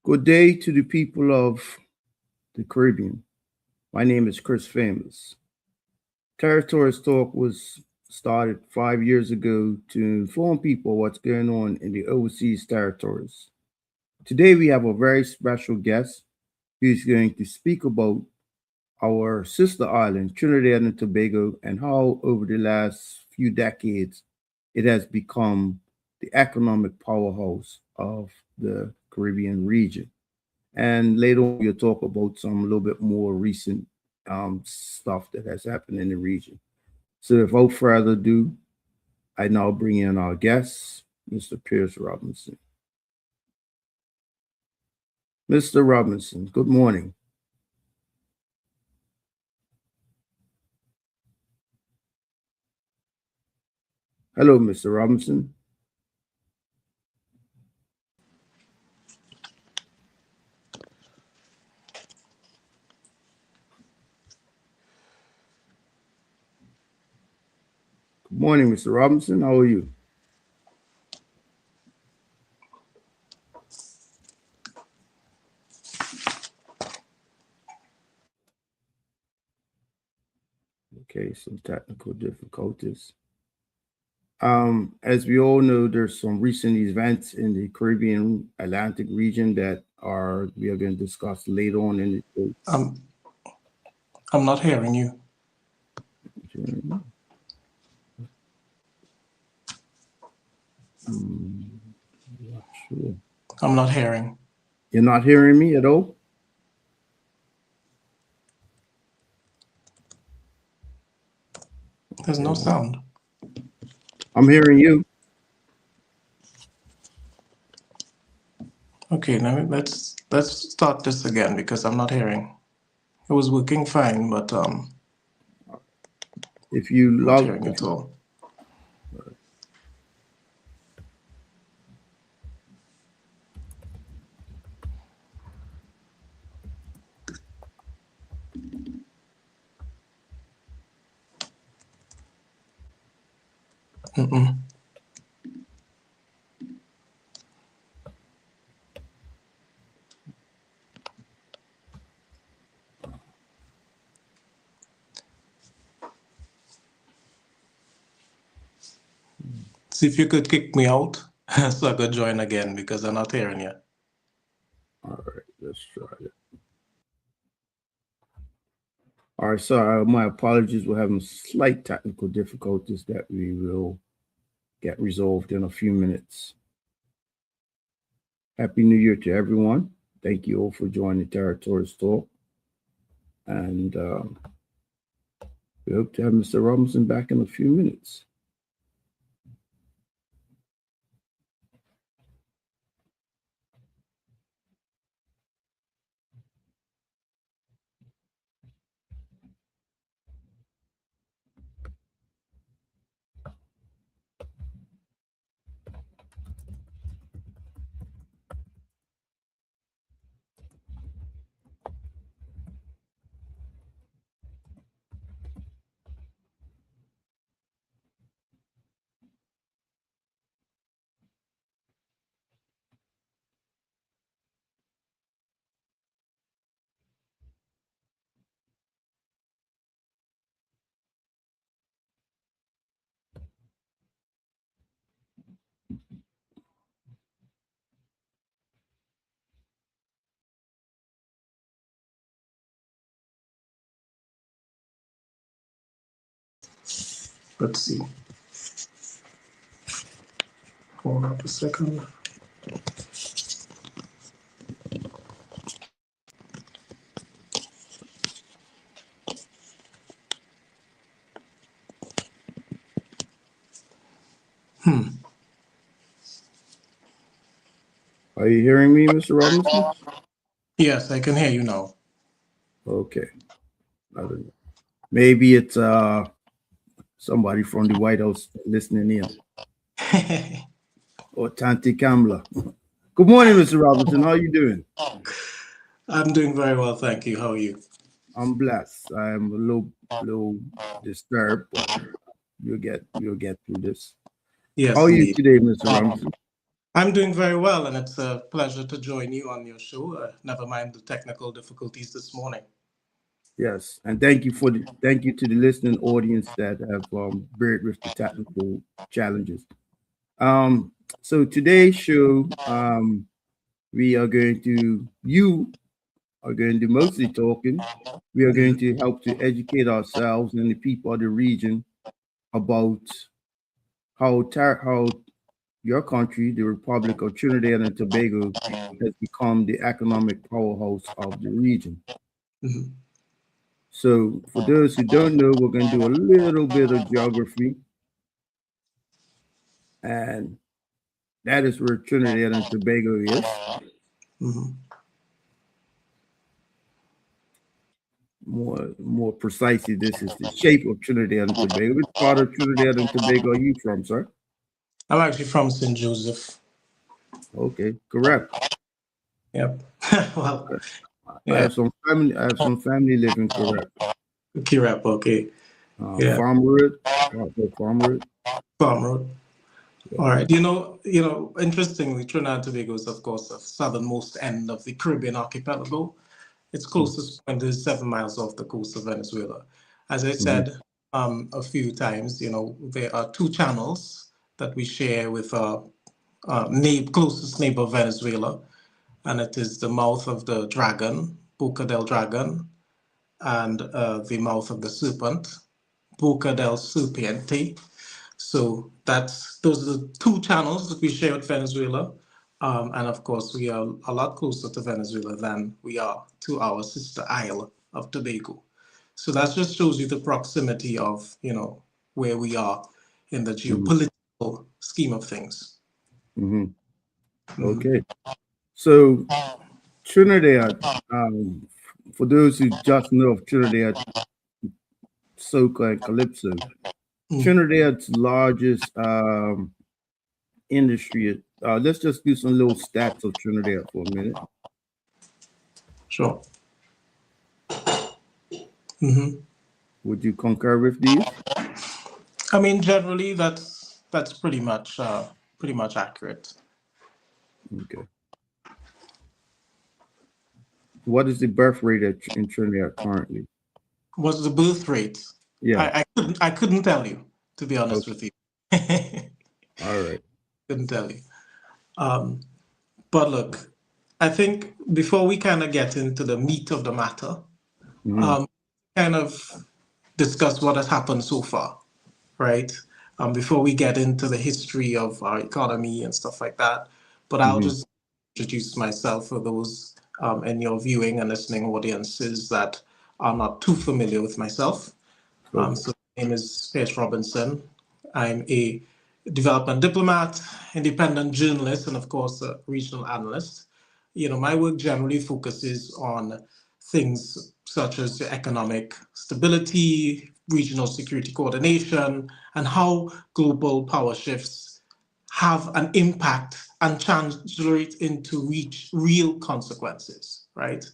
Good day to the people of the Caribbean. My name is Chris Famous. TerT&x Talk was started 5 years ago to inform people what's going on in the overseas territories. Today we have a very special guest who's going to speak about our sister island, Trinidad and Tobago, and how over the last few decades it has become the economic powerhouse of the Caribbean region. And later on, we'll talk about some a little bit more recent stuff that has happened in the region. So without further ado, I now bring in our guest, Mr. Pearce Robinson. Mr. Robinson, good morning. Hello, Mr. Robinson. Good morning, Mr. Robinson. How are you? Okay, some technical difficulties. As we all know, there's some recent events in the Caribbean Atlantic region that we are going to discuss later on in the show. I'm not hearing you. Not sure. I'm not hearing. You're not hearing me at all? There's no sound. I'm hearing you. Okay, now let's start this again because I'm not hearing. It was working fine, but if you not hearing at all. See if you could kick me out so I could join again because I'm not hearing you. All right, let's try it. All right, so my apologies. We're having slight technical difficulties that we will get resolved in a few minutes. Happy New Year to everyone. Thank you all for joining TerT&x Talk. And we hope to have Mr. Robinson back in a few minutes. Let's see. Hold on a second. Are you hearing me, Mr. Robinson? Yes, I can hear you now. Okay. I don't know. Maybe it's somebody from the White House listening in. Or Tante Kamla. Good morning, Mr. Robinson. How are you doing? I'm doing very well, thank you. How are you? I'm blessed. I'm a little disturbed, but you'll get through this. Yes, How are you indeed. today, Mr. Robinson? I'm doing very well, and it's a pleasure to join you on your show. Never mind the technical difficulties this morning. Yes, and thank you to the listening audience that have beared with the technical challenges. Um, so today's show, we are going to you are going to do mostly talking. We are going Mhm. to help to educate ourselves and the people of the region about how your country, the Republic of Trinidad and Tobago, has become the economic powerhouse of the region. Mhm. So, for those who don't know, we're going to do a little bit of geography, and that is where Trinidad and Tobago is. Mhm. More precisely, this is the shape of Trinidad and Tobago. Which part of Trinidad and Tobago are you from, sir? I'm actually from St. Joseph. Okay, correct. Yep. Well, I yeah. have some family. I have some family living correct. Kirap, okay. Yeah. Farmwood, Farmwood. Farm Road. Yeah. All right. Interestingly, Trinidad and Tobago is, of course, the southernmost end of the Caribbean archipelago. Its closest point is 7 miles off the coast of Venezuela. As I Mm-hmm. said a few times, there are two channels that we share with our closest neighbor, Venezuela, and it is the mouth of the dragon, Boca del Dragon, and the mouth of the serpent, Boca del Serpiente. So those are the two channels that we share with Venezuela. And of course, we are a lot closer to Venezuela than we are to our sister isle of Tobago. So that just shows you the proximity of, where we are in the Mm-hmm. geopolitical scheme of things. Mm-hmm. Mhm. Okay. So Trinidad, for those who just know of Trinidad, soca and calypso, Mm, Trinidad's largest industry. Let's just do some little stats of Trinidad for a minute. sure. Hmm. Would you concur with these? I mean, generally, that's pretty much accurate. Okay. What is the birth rate in Trinidad currently? What's the birth rate? Yeah. I couldn't tell you, to be honest Okay. with you. All right. Couldn't tell you. Um, but look, I think before we kind of get into the meat of the matter, Mm-hmm. um, kind of discuss what has happened so far, right? Before we get into the history of our economy and stuff like that. But I'll Mm-hmm. just introduce myself for those in your viewing and listening audiences that are not too familiar with myself. Okay. So my name is Pearce Robinson. I'm a development diplomat, independent journalist, and of course, a regional analyst. My work generally focuses on things such as economic stability, regional security coordination, and how global power shifts have an impact and translate into real consequences, right?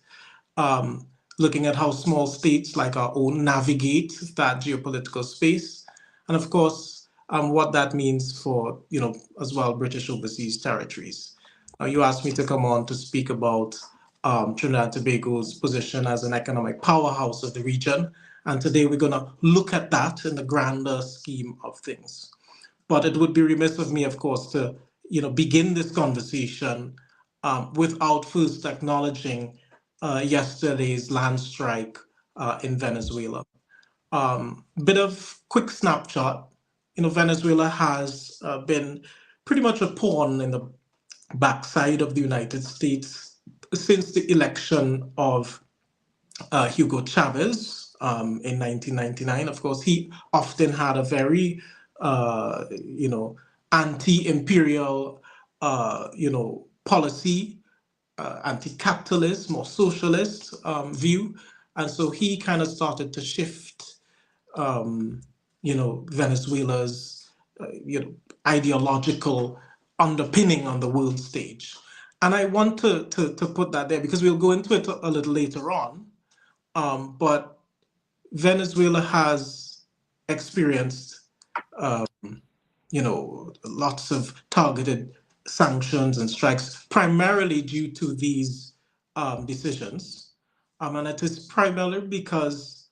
um, Looking at how small states like our own navigate that geopolitical space, and of course, what that means for, as well, British overseas territories. Now, you asked me to come on to speak about Trinidad and Tobago's position as an economic powerhouse of the region, and today we're going to look at that in the grander scheme of things. But it would be remiss of me, of course, to begin this conversation without first acknowledging yesterday's land strike in Venezuela. Bit of quick snapshot. Venezuela has been pretty much a pawn in the backside of the United States since the election of Hugo Chavez in 1999. Of course, he often had a very, anti-imperial, policy, anti-capitalist, more socialist view, and so he kind of started to shift, Venezuela's, ideological underpinning on the world stage. And I want to put that there because we'll go into it a little later on. But Venezuela has experienced, lots of targeted sanctions and strikes primarily due to these decisions. And it is primarily because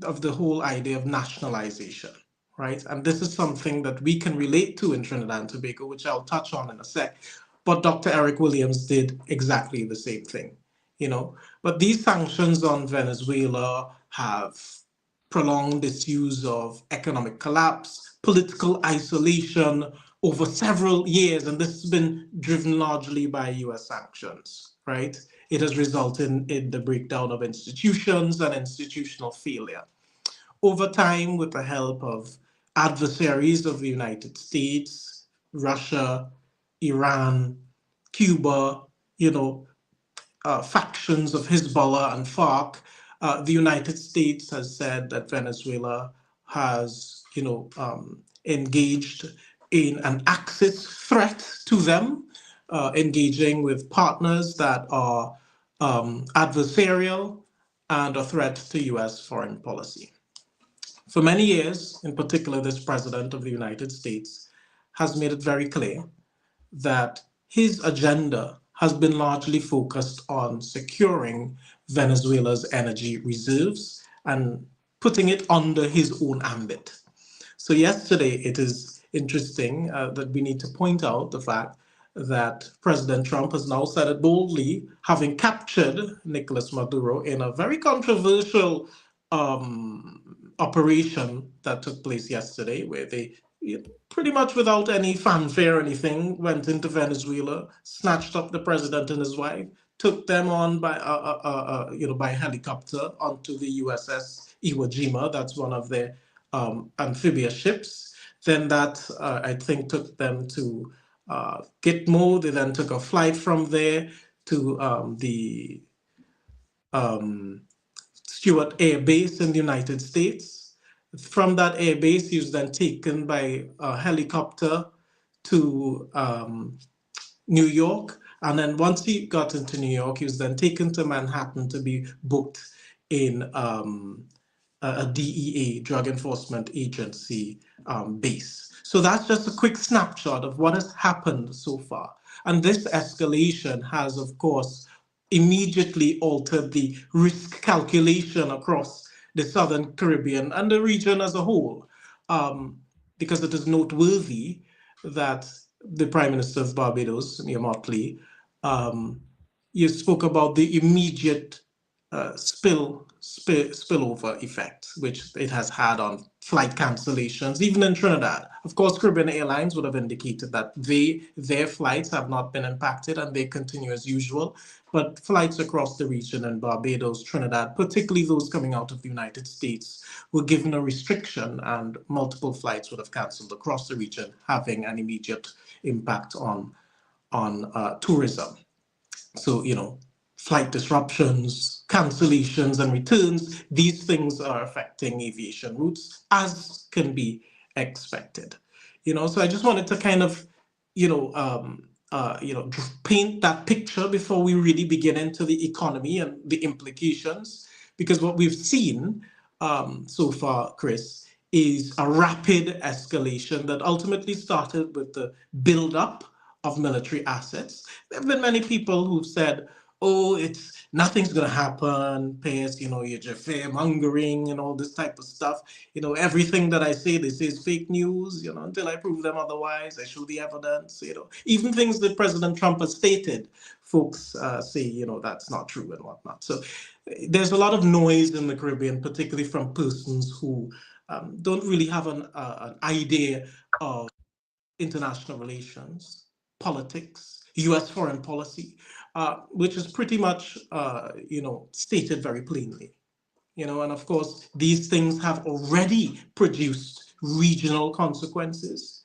of the whole idea of nationalization, right? And this is something that we can relate to in Trinidad and Tobago, which I'll touch on in a sec. But Dr. Eric Williams did exactly the same thing, you know. But these sanctions on Venezuela have prolonged disuse of economic collapse, political isolation over several years, and this has been driven largely by US sanctions, right? It has resulted in the breakdown of institutions and institutional failure. Over time, with the help of adversaries of the United States, Russia, Iran, Cuba, you know, factions of Hezbollah and FARC, the United States has said that Venezuela has, engaged in an Axis threat to them, engaging with partners that are adversarial and a threat to US foreign policy. For many years, in particular, this president of the United States has made it very clear that his agenda has been largely focused on securing Venezuela's energy reserves and putting it under his own ambit. So yesterday, it is interesting that we need to point out the fact that President Trump has now said it boldly, having captured Nicolas Maduro in a very controversial operation that took place yesterday, where they pretty much without any fanfare or anything, went into Venezuela, snatched up the president and his wife, took them on by by helicopter onto the USS Iwo Jima. That's one of their amphibious ships. Then that I think took them to Gitmo. They then took a flight from there to the Stewart Air Base in the United States. From that air base, he was then taken by a helicopter to New York. And then once he got into New York, he was then taken to Manhattan to be booked in a DEA, Drug Enforcement Agency base. So that's just a quick snapshot of what has happened so far. And this escalation has, of course, immediately altered the risk calculation across the Southern Caribbean and the region as a whole, because it is noteworthy that the Prime Minister of Barbados, Mia Mottley, you spoke about the immediate spillover effect, which it has had on flight cancellations, even in Trinidad. Of course, Caribbean Airlines would have indicated that their flights have not been impacted and they continue as usual. But flights across the region in Barbados, Trinidad, particularly those coming out of the United States, were given a restriction and multiple flights would have cancelled across the region, having an immediate impact on tourism. So, flight disruptions, cancellations, and returns, these things are affecting aviation routes, as can be expected. So I just wanted to kind of, paint that picture before we really begin into the economy and the implications, because what we've seen so far, Chris, is a rapid escalation that ultimately started with the build-up of military assets. There have been many people who've said, oh, nothing's going to happen, Pearce, you're just fear-mongering and all this type of stuff. Everything that I say, they say is fake news, until I prove them otherwise, I show the evidence, Even things that President Trump has stated, folks say, that's not true and whatnot. So there's a lot of noise in the Caribbean, particularly from persons who don't really have an idea of international relations, politics, US foreign policy, which is pretty much, stated very plainly. And of course, these things have already produced regional consequences,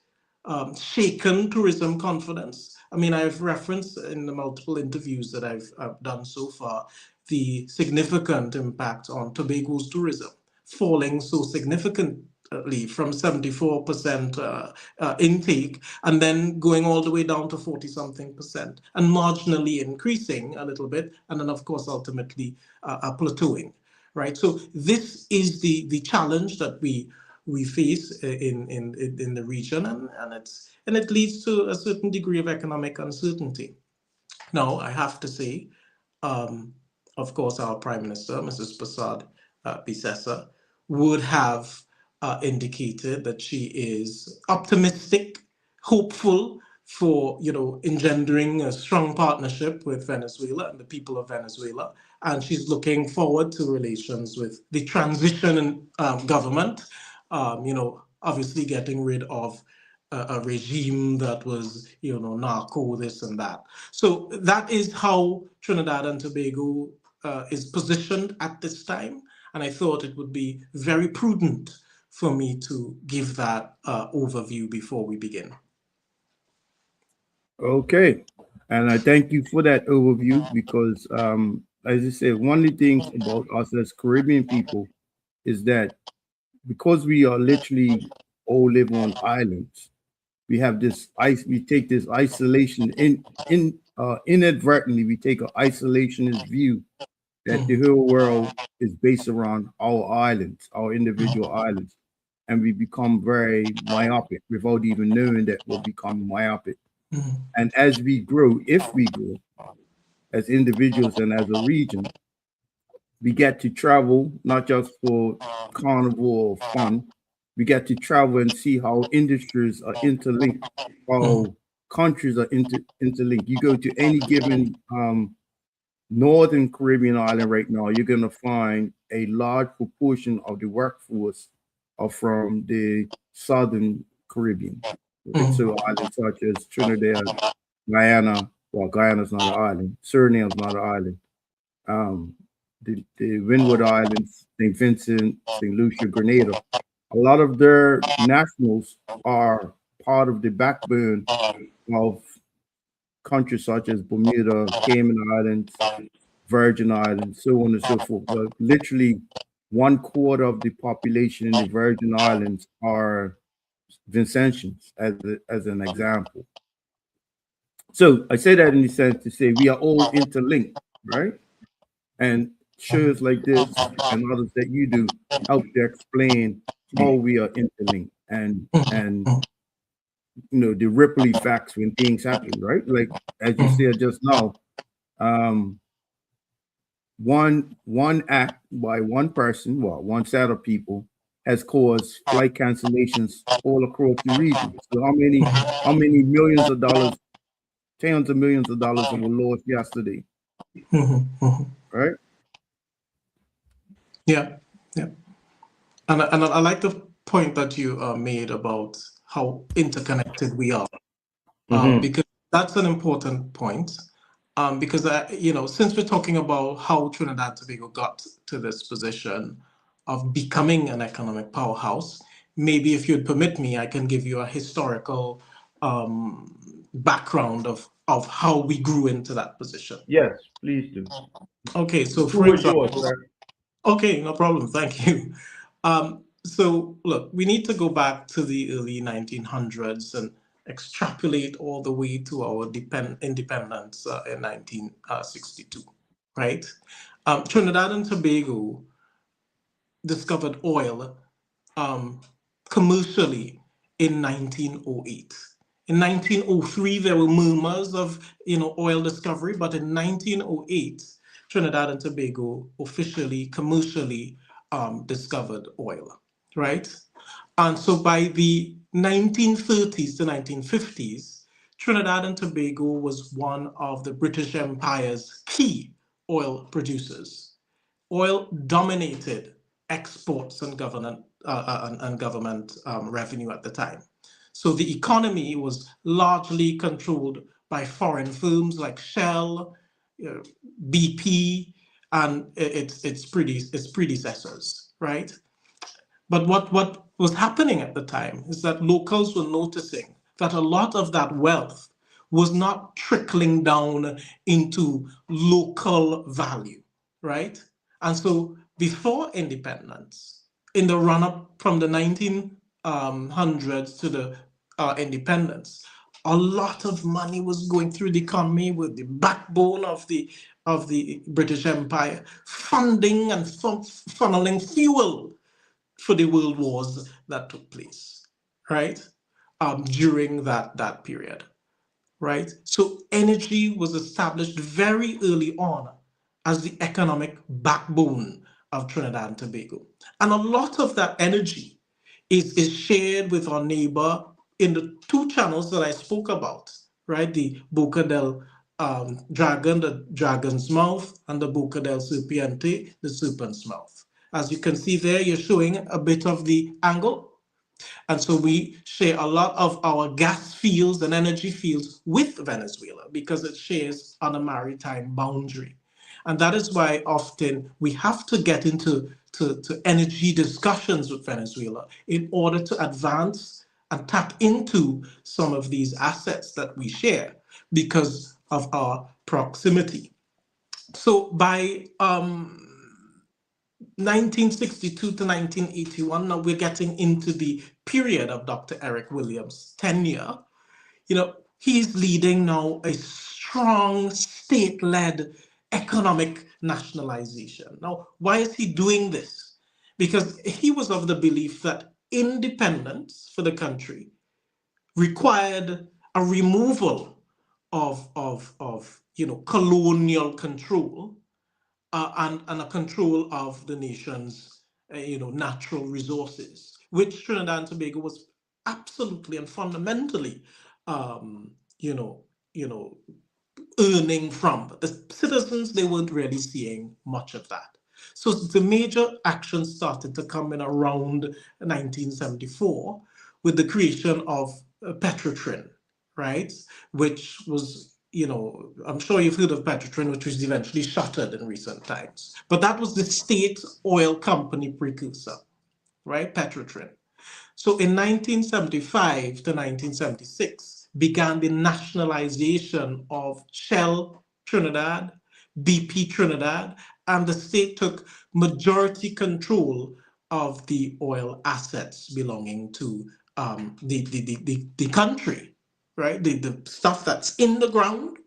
shaken tourism confidence. I mean, I've referenced in the multiple interviews that I've done so far, the significant impact on Tobago's tourism, falling so significantly from 74% intake and then going all the way down to 40-something% and marginally increasing a little bit, and then of course ultimately plateauing, right? So this is the challenge that we we face in the region, and it leads to a certain degree of economic uncertainty. Now, I have to say, of course, our Prime Minister, Mrs. Prasad Bisesa, would have indicated that she is optimistic, hopeful for engendering a strong partnership with Venezuela and the people of Venezuela, and she's looking forward to relations with the transition government. Obviously getting rid of a regime that was, narco, this and that. So that is how Trinidad and Tobago is positioned at this time. And I thought it would be very prudent for me to give that overview before we begin. Okay. And I thank you for that overview because, as I said, one of the things about us as Caribbean people is that because we are literally all live on islands, we have this we take this isolation inadvertently, we take an isolationist view that the whole world is based around our islands, our individual islands. And we become very myopic without even knowing that we'll become myopic. And as we grow, if we grow as individuals and as a region, we get to travel not just for carnival or fun. We get to travel and see how industries are interlinked, how countries are interlinked. You go to any given Northern Caribbean island right now, you're going to find a large proportion of the workforce are from the Southern Caribbean. So islands such as Trinidad, Guyana. Well, Guyana's not an island. Suriname's not an island. The Windward Islands, St. Vincent, St. Lucia, Grenada. A lot of their nationals are part of the backbone of countries such as Bermuda, Cayman Islands, Virgin Islands, so on and so forth. But literally 1/4 of the population in the Virgin Islands are Vincentians, as an example. So I say that in the sense to say we are all interlinked, right? And shows like this and others that you do help to explain how we are interlinked and the ripple effects when things happen, right? Like as you said just now, one act by one person, well, one set of people has caused flight cancellations all across the region. So how many millions of dollars, tens of millions of dollars were lost yesterday, right? Yeah. And I like the point that you made about how interconnected we are, because that's an important point. Because since we're talking about how Trinidad and Tobago got to this position of becoming an economic powerhouse, maybe if you'd permit me, I can give you a historical background of how we grew into that position. Yes, please do. Okay, so for example, okay, no problem. Thank you. So look, we need to go back to the early 1900s and extrapolate all the way to our independence in 1962, right? Trinidad and Tobago discovered oil commercially in 1908. In 1903, there were murmurs of oil discovery, but in 1908, Trinidad and Tobago officially, commercially discovered oil, right? And so by the 1930s to 1950s, Trinidad and Tobago was one of the British Empire's key oil producers. Oil dominated exports and government revenue at the time. So the economy was largely controlled by foreign firms like Shell, BP, and its predecessors, right? But what was happening at the time is that locals were noticing that a lot of that wealth was not trickling down into local value, right? And so before independence, in the run-up from the 1900s to the independence, a lot of money was going through the economy with the backbone of the British Empire, funding and funneling fuel for the world wars that took place, right? During that period, right? So energy was established very early on as the economic backbone of Trinidad and Tobago. And a lot of that energy is shared with our neighbor in the two channels that I spoke about, right? The Boca del Dragon, the dragon's mouth, and the Boca del Serpiente, the serpent's mouth. As you can see there, you're showing a bit of the angle. And so we share a lot of our gas fields and energy fields with Venezuela because it shares on a maritime boundary. And that is why often we have to get into energy discussions with Venezuela in order to advance and tap into some of these assets that we share because of our proximity. So by 1962 to 1981, now we're getting into the period of Dr. Eric Williams' tenure. He's leading now a strong state-led economic nationalization. Now, why is he doing this? Because he was of the belief that independence for the country required a removal of colonial control and a control of the nation's natural resources, which Trinidad and Tobago was absolutely and fundamentally um, you know you know earning from. But the citizens, they weren't really seeing much of that. So the major actions started to come in around 1974 with the creation of Petrotrin, right? Which was, I'm sure you've heard of Petrotrin, which was eventually shuttered in recent times. But that was the state oil company precursor, right? Petrotrin. So in 1975 to 1976 began the nationalization of Shell Trinidad, BP Trinidad, and the state took majority control of the oil assets belonging to the country, right? The stuff that's in the ground.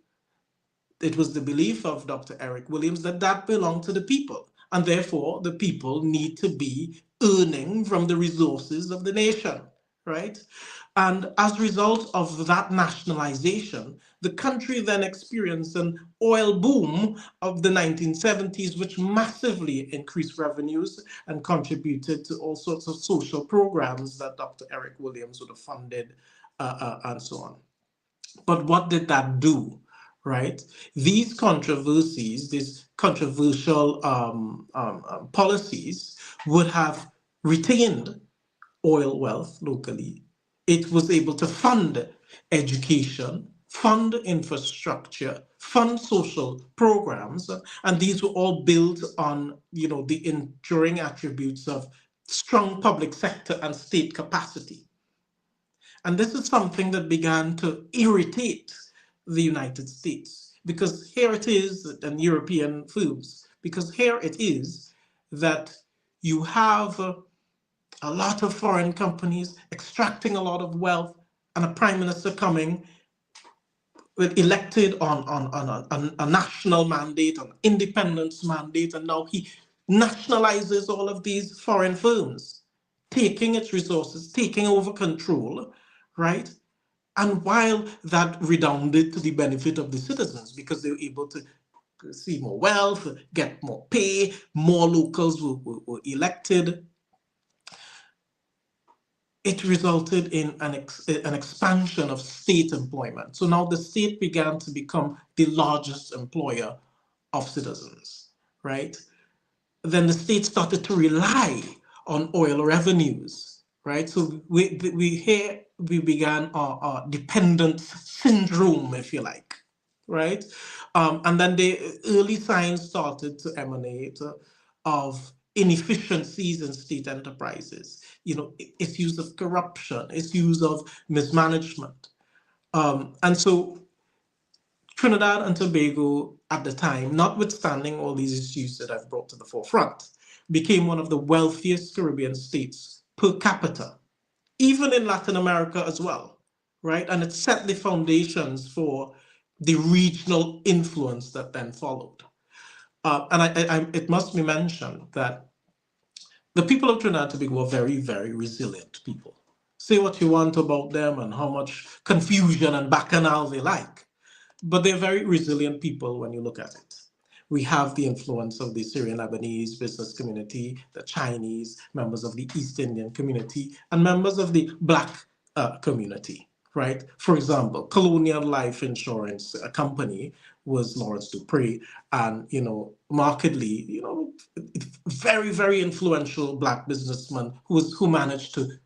It was the belief of Dr. Eric Williams that that belonged to the people, and therefore the people need to be earning from the resources of the nation, right? And as a result of that nationalization, the country then experienced an oil boom of the 1970s, which massively increased revenues and contributed to all sorts of social programs that Dr. Eric Williams would have funded and so on. But what did that do? Right? These controversies, these controversial policies would have retained oil wealth locally. It was able to fund education, fund infrastructure, fund social programs, and these were all built on, the enduring attributes of strong public sector and state capacity. And this is something that began to irritate the United States, because here it is, and European firms, because here it is that you have a lot of foreign companies extracting a lot of wealth, and a prime minister coming elected on a national mandate, an independence mandate, and now he nationalizes all of these foreign firms, taking its resources, taking over control, right? And while that redounded to the benefit of the citizens, because they were able to see more wealth, get more pay, more locals were elected, it resulted in an expansion of state employment. So now the state began to become the largest employer of citizens, right? Then the state started to rely on oil revenues, right? So we began our dependence syndrome, if you like, right? And then the early signs started to emanate of inefficiencies in state enterprises, its use of corruption, its use of mismanagement. And so Trinidad and Tobago at the time, notwithstanding all these issues that I've brought to the forefront, became one of the wealthiest Caribbean states per capita, even in Latin America as well, right? And it set the foundations for the regional influence that then followed. And it must be mentioned that the people of Trinidad and Tobago were very, very resilient people. Say what you want about them and how much confusion and bacchanal they like, but they're very resilient people when you look at it. We have the influence of the Syrian Lebanese business community, the Chinese, members of the East Indian community, and members of the Black community, right? For example, Colonial Life Insurance Company was Lawrence Dupree, and, markedly, very, very influential Black businessman who managed to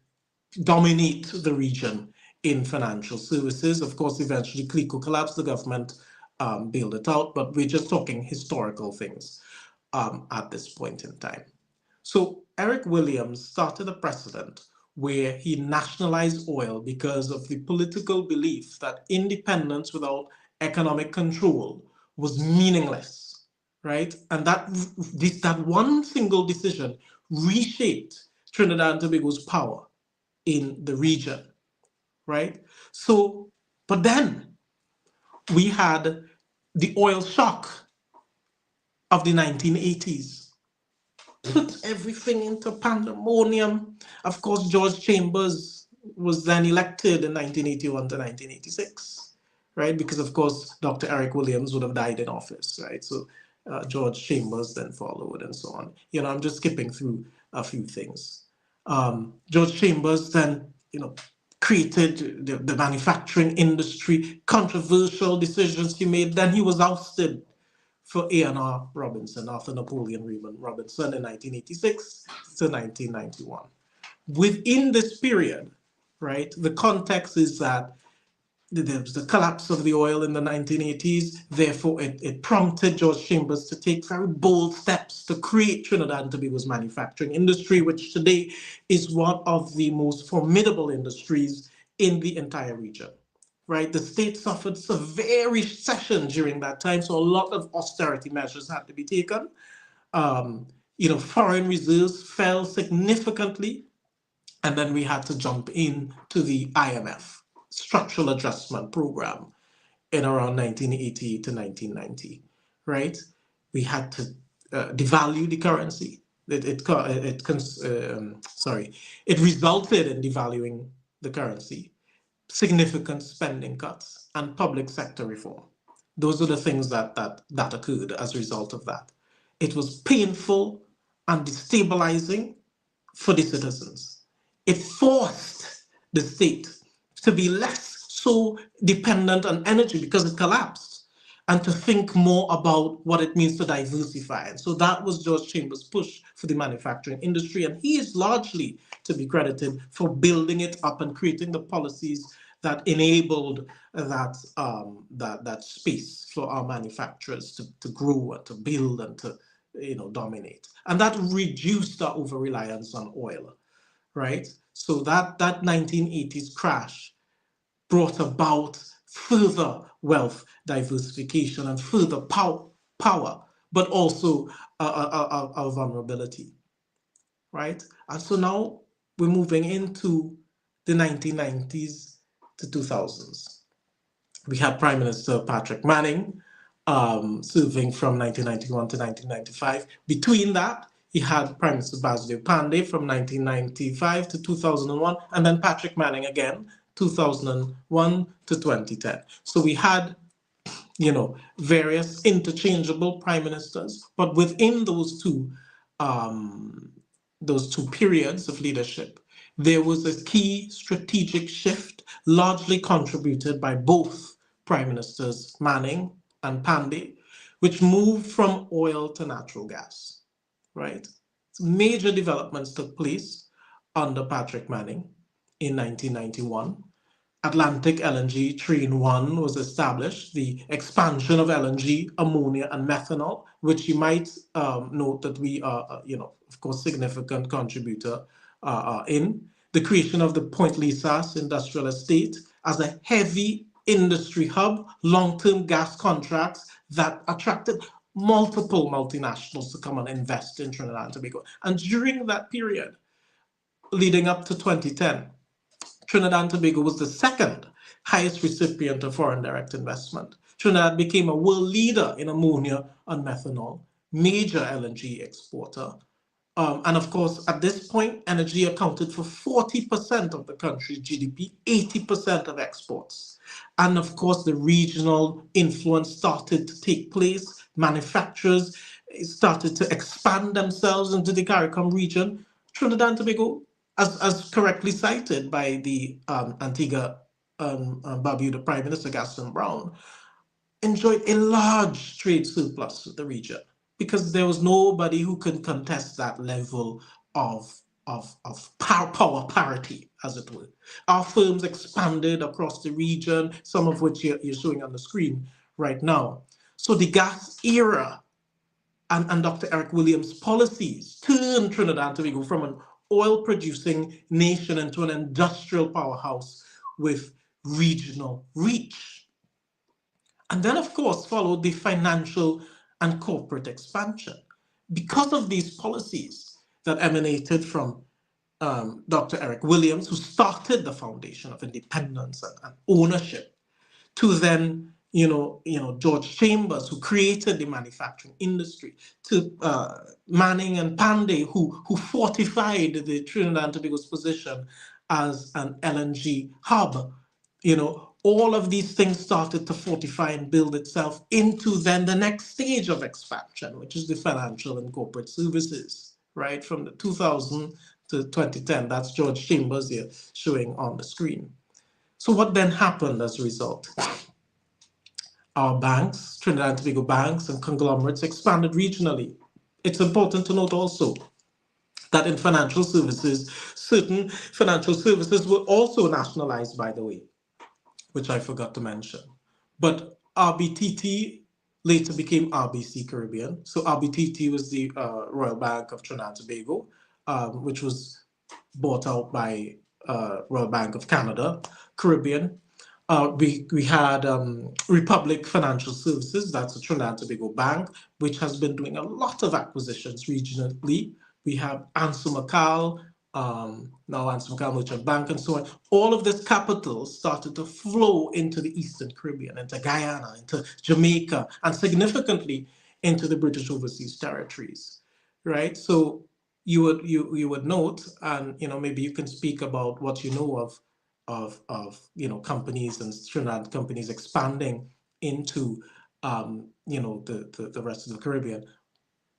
dominate the region in financial services. Of course, eventually CLICO collapsed, the government bailed it out, but we're just talking historical things at this point in time. So Eric Williams started a precedent where he nationalized oil because of the political belief that independence without economic control was meaningless, right? And that one single decision reshaped Trinidad and Tobago's power in the region, right? So, but then we had the oil shock of the 1980s, put everything into pandemonium. Of course, George Chambers was then elected in 1981 to 1986, right? Because, of course, Dr. Eric Williams would have died in office, right? So George Chambers then followed and so on. I'm just skipping through a few things. George Chambers then, created the manufacturing industry, controversial decisions he made. Then he was ousted for A&R Robinson, after Napoleon Raymond Robinson in 1986 to 1991. Within this period, right, the context is that there was the collapse of the oil in the 1980s. Therefore, it prompted George Chambers to take very bold steps to create Trinidad and Tobago's manufacturing industry, which today is one of the most formidable industries in the entire region. Right, the state suffered severe recession during that time, so a lot of austerity measures had to be taken. Foreign reserves fell significantly, and then we had to jump into the IMF structural adjustment program in around 1980 to 1990. Right, we had to devalue the currency. It resulted in devaluing the currency, significant spending cuts, and public sector reform. Those are the things that occurred as a result of that. It was painful and destabilizing for the citizens. It forced the state to be less so dependent on energy because it collapsed, and to think more about what it means to diversify. And so that was George Chambers' push for the manufacturing industry. And he is largely to be credited for building it up and creating the policies that enabled that space for our manufacturers to grow and to build and to dominate. And that reduced our over-reliance on oil, right? So that 1980s crash brought about further wealth diversification and further power, but also our vulnerability, right? And so now we're moving into the 1990s to 2000s. We had Prime Minister Patrick Manning serving from 1991 to 1995. Between that, he had Prime Minister Basil Pandey from 1995 to 2001, and then Patrick Manning again, 2001 to 2010. So we had, various interchangeable prime ministers, but within those two periods of leadership, there was a key strategic shift, largely contributed by both Prime Ministers Manning and Pandey, which moved from oil to natural gas, right? So major developments took place under Patrick Manning in 1991. Atlantic LNG Train 1 was established, the expansion of LNG, ammonia, and methanol, which you might note that we are, of course, significant contributor in. The creation of the Point Lisas Industrial Estate as a heavy industry hub, long-term gas contracts that attracted multiple multinationals to come and invest in Trinidad and Tobago. And during that period, leading up to 2010, Trinidad and Tobago was the second highest recipient of foreign direct investment. Trinidad became a world leader in ammonia and methanol, major LNG exporter, And of course, at this point, energy accounted for 40% of the country's GDP, 80% of exports. And of course, the regional influence started to take place. Manufacturers started to expand themselves into the CARICOM region. Trinidad and Tobago, as correctly cited by the Antigua Barbuda Prime Minister Gaston Brown, enjoyed a large trade surplus with the region because there was nobody who could contest that level of, power parity, as it were. Our firms expanded across the region, some of which you're showing on the screen right now. So the gas era and Dr. Eric Williams' policies turned Trinidad and Tobago from an oil-producing nation into an industrial powerhouse with regional reach. And then, of course, followed the financial and corporate expansion. Because of these policies that emanated from Dr. Eric Williams, who started the foundation of independence and ownership, to then, George Chambers, who created the manufacturing industry, to Manning and Pandey, who fortified the Trinidad and Tobago's position as an LNG hub. All of these things started to fortify and build itself into then the next stage of expansion, which is the financial and corporate services, right? From the 2000 to 2010, that's George Chambers here showing on the screen. So what then happened as a result? Our banks, Trinidad and Tobago banks and conglomerates expanded regionally. It's important to note also that in financial services, certain financial services were also nationalized, by the way, which I forgot to mention. But RBTT later became RBC Caribbean. So RBTT was the Royal Bank of Trinidad and Tobago, which was bought out by Royal Bank of Canada, Caribbean. We had Republic Financial Services, that's a Trinidad and Tobago bank, which has been doing a lot of acquisitions regionally. We have Ansel McCall, now Ansel McCall Merchant Bank, and so on. All of this capital started to flow into the Eastern Caribbean, into Guyana, into Jamaica, and significantly into the British Overseas Territories, right? So you would note, and maybe you can speak about what you know of companies and Trinidad companies expanding into the rest of the Caribbean,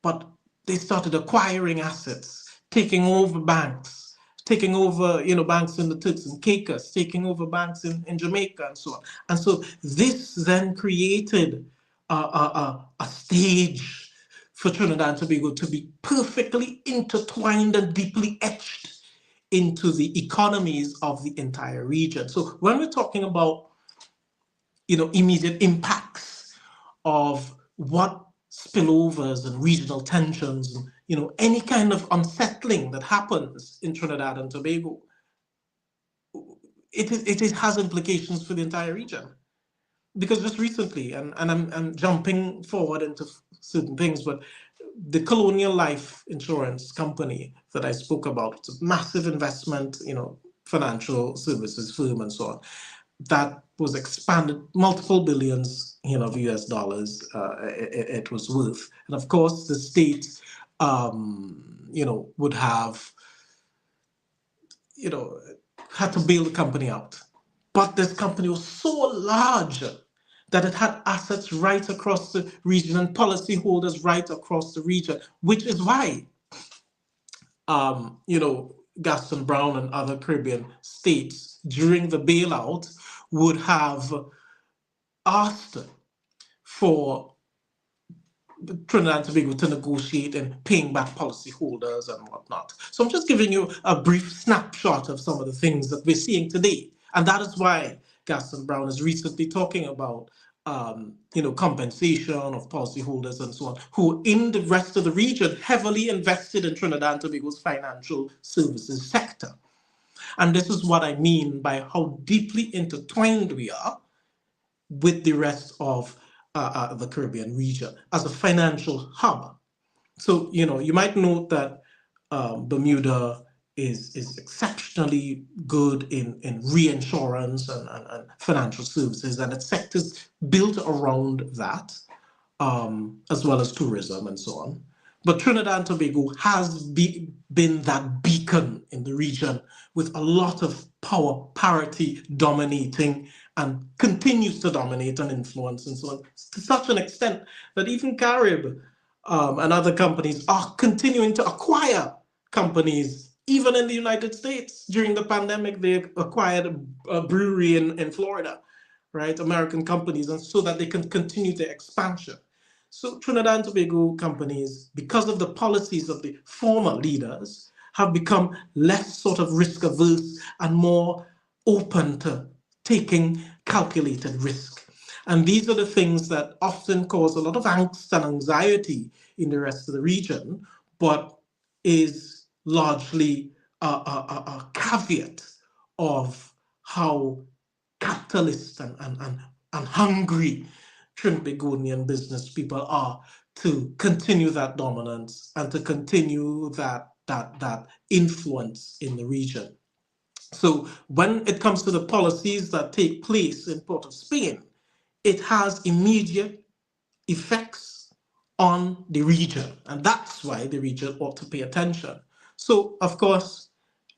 but they started acquiring assets, taking over banks, taking over banks in the Turks and Caicos, taking over banks in Jamaica, and so on. And so this then created a stage for Trinidad and Tobago to be perfectly intertwined and deeply etched into the economies of the entire region. So when we're talking about, immediate impacts of what spillovers and regional tensions and, any kind of unsettling that happens in Trinidad and Tobago, it has implications for the entire region. Because just recently, and I'm jumping forward into certain things, but the Colonial Life Insurance Company that I spoke about, it's a massive investment, financial services firm and so on, that was expanded multiple billions, of US dollars, it was worth. And of course, the state, would have, had to bail the company out. But this company was so large that it had assets right across the region and policyholders right across the region, which is why, Gaston Brown and other Caribbean states during the bailout would have asked for Trinidad and Tobago to negotiate and paying back policyholders and whatnot. So I'm just giving you a brief snapshot of some of the things that we're seeing today. And that is why Gaston Brown is recently talking about compensation of policyholders and so on, who in the rest of the region heavily invested in Trinidad and Tobago's financial services sector. And this is what I mean by how deeply intertwined we are with the rest of the Caribbean region as a financial hub. So, you might note that Bermuda is exceptionally good in reinsurance and financial services, and its sectors built around that, as well as tourism and so on. But Trinidad and Tobago has been that beacon in the region with a lot of power parity dominating and continues to dominate and influence and so on, to such an extent that even Carib and other companies are continuing to acquire companies. Even in the United States, during the pandemic, they acquired a brewery in Florida, right? American companies, and so that they can continue their expansion. So Trinidad and Tobago companies, because of the policies of the former leaders, have become less sort of risk averse and more open to taking calculated risk. And these are the things that often cause a lot of angst and anxiety in the rest of the region, but is largely a caveat of how capitalist and hungry Trinbagonian business people are to continue that dominance and to continue that influence in the region. So when it comes to the policies that take place in Port of Spain, it has immediate effects on the region, and that's why the region ought to pay attention. So, of course,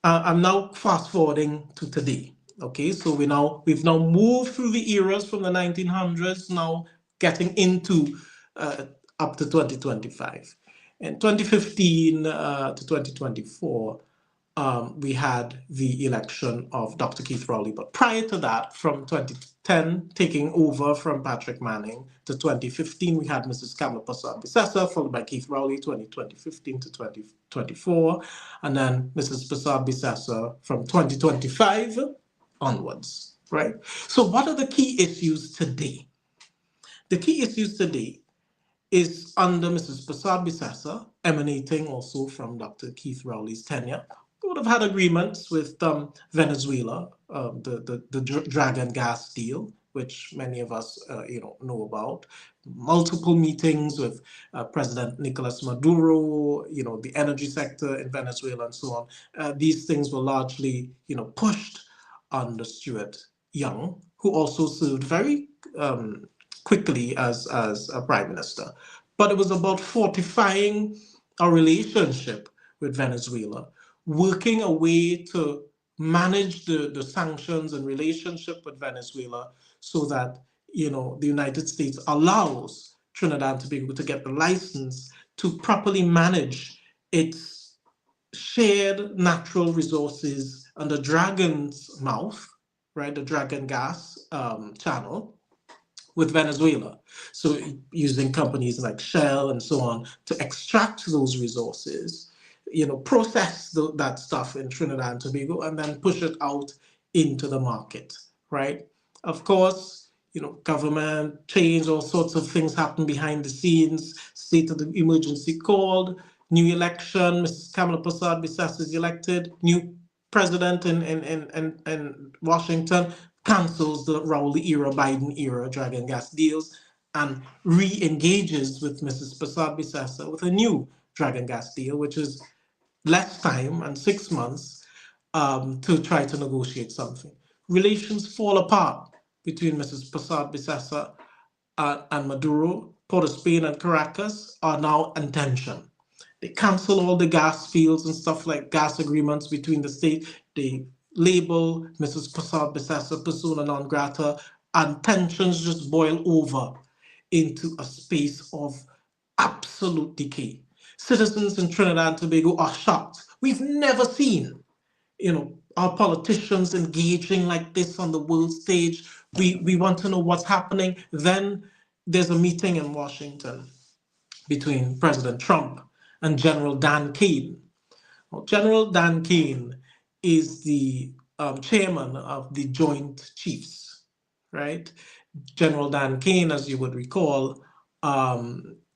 I'm now fast forwarding to today. Okay, so we've now moved through the eras from the 1900s, now getting into up to 2025. In 2015 to 2024, we had the election of Dr. Keith Rowley. But prior to that, from 2010, taking over from Patrick Manning, to 2015, we had Mrs. Kamala Persad-Bissessar, followed by Keith Rowley, 2015 to 2024, and then Mrs. Persad-Bissessar from 2025 onwards, right? So what are the key issues today? The key issues today is under Mrs. Persad-Bissessar, emanating also from Dr. Keith Rowley's tenure. We would have had agreements with Venezuela, the dragon gas deal, which many of us know about. Multiple meetings with President Nicolas Maduro, the energy sector in Venezuela, and so on. These things were largely, pushed under Stuart Young, who also served very quickly as a prime minister. But it was about fortifying our relationship with Venezuela, working a way to manage the sanctions and relationship with Venezuela so that the United States allows Trinidad and Tobago to get the license to properly manage its shared natural resources and the Dragon's Mouth, right, the Dragon Gas channel, with Venezuela. So using companies like Shell and so on to extract those resources, process that stuff in Trinidad and Tobago and then push it out into the market, right? Of course, government change, all sorts of things happen behind the scenes, state of the emergency called, new election, Mrs. Kamala Persad-Bissessar is elected, new president in Washington, cancels the Rowley era, Biden era dragon gas deals and re-engages with Mrs. Persad-Bissessar with a new dragon gas deal, which is less time and 6 months to try to negotiate something. Relations fall apart between Mrs. Persad-Bissessar and Maduro. Port of Spain and Caracas are now in tension. They cancel all the gas fields and stuff like gas agreements between the state. They label Mrs. Persad-Bissessar persona non grata, and tensions just boil over into a space of absolute decay. Citizens in Trinidad and Tobago are shocked. We've never seen, our politicians engaging like this on the world stage. We want to know what's happening. Then there's a meeting in Washington between President Trump and General Dan Kane. Well, General Dan Kane is the chairman of the Joint Chiefs, right? General Dan Kane, as you would recall,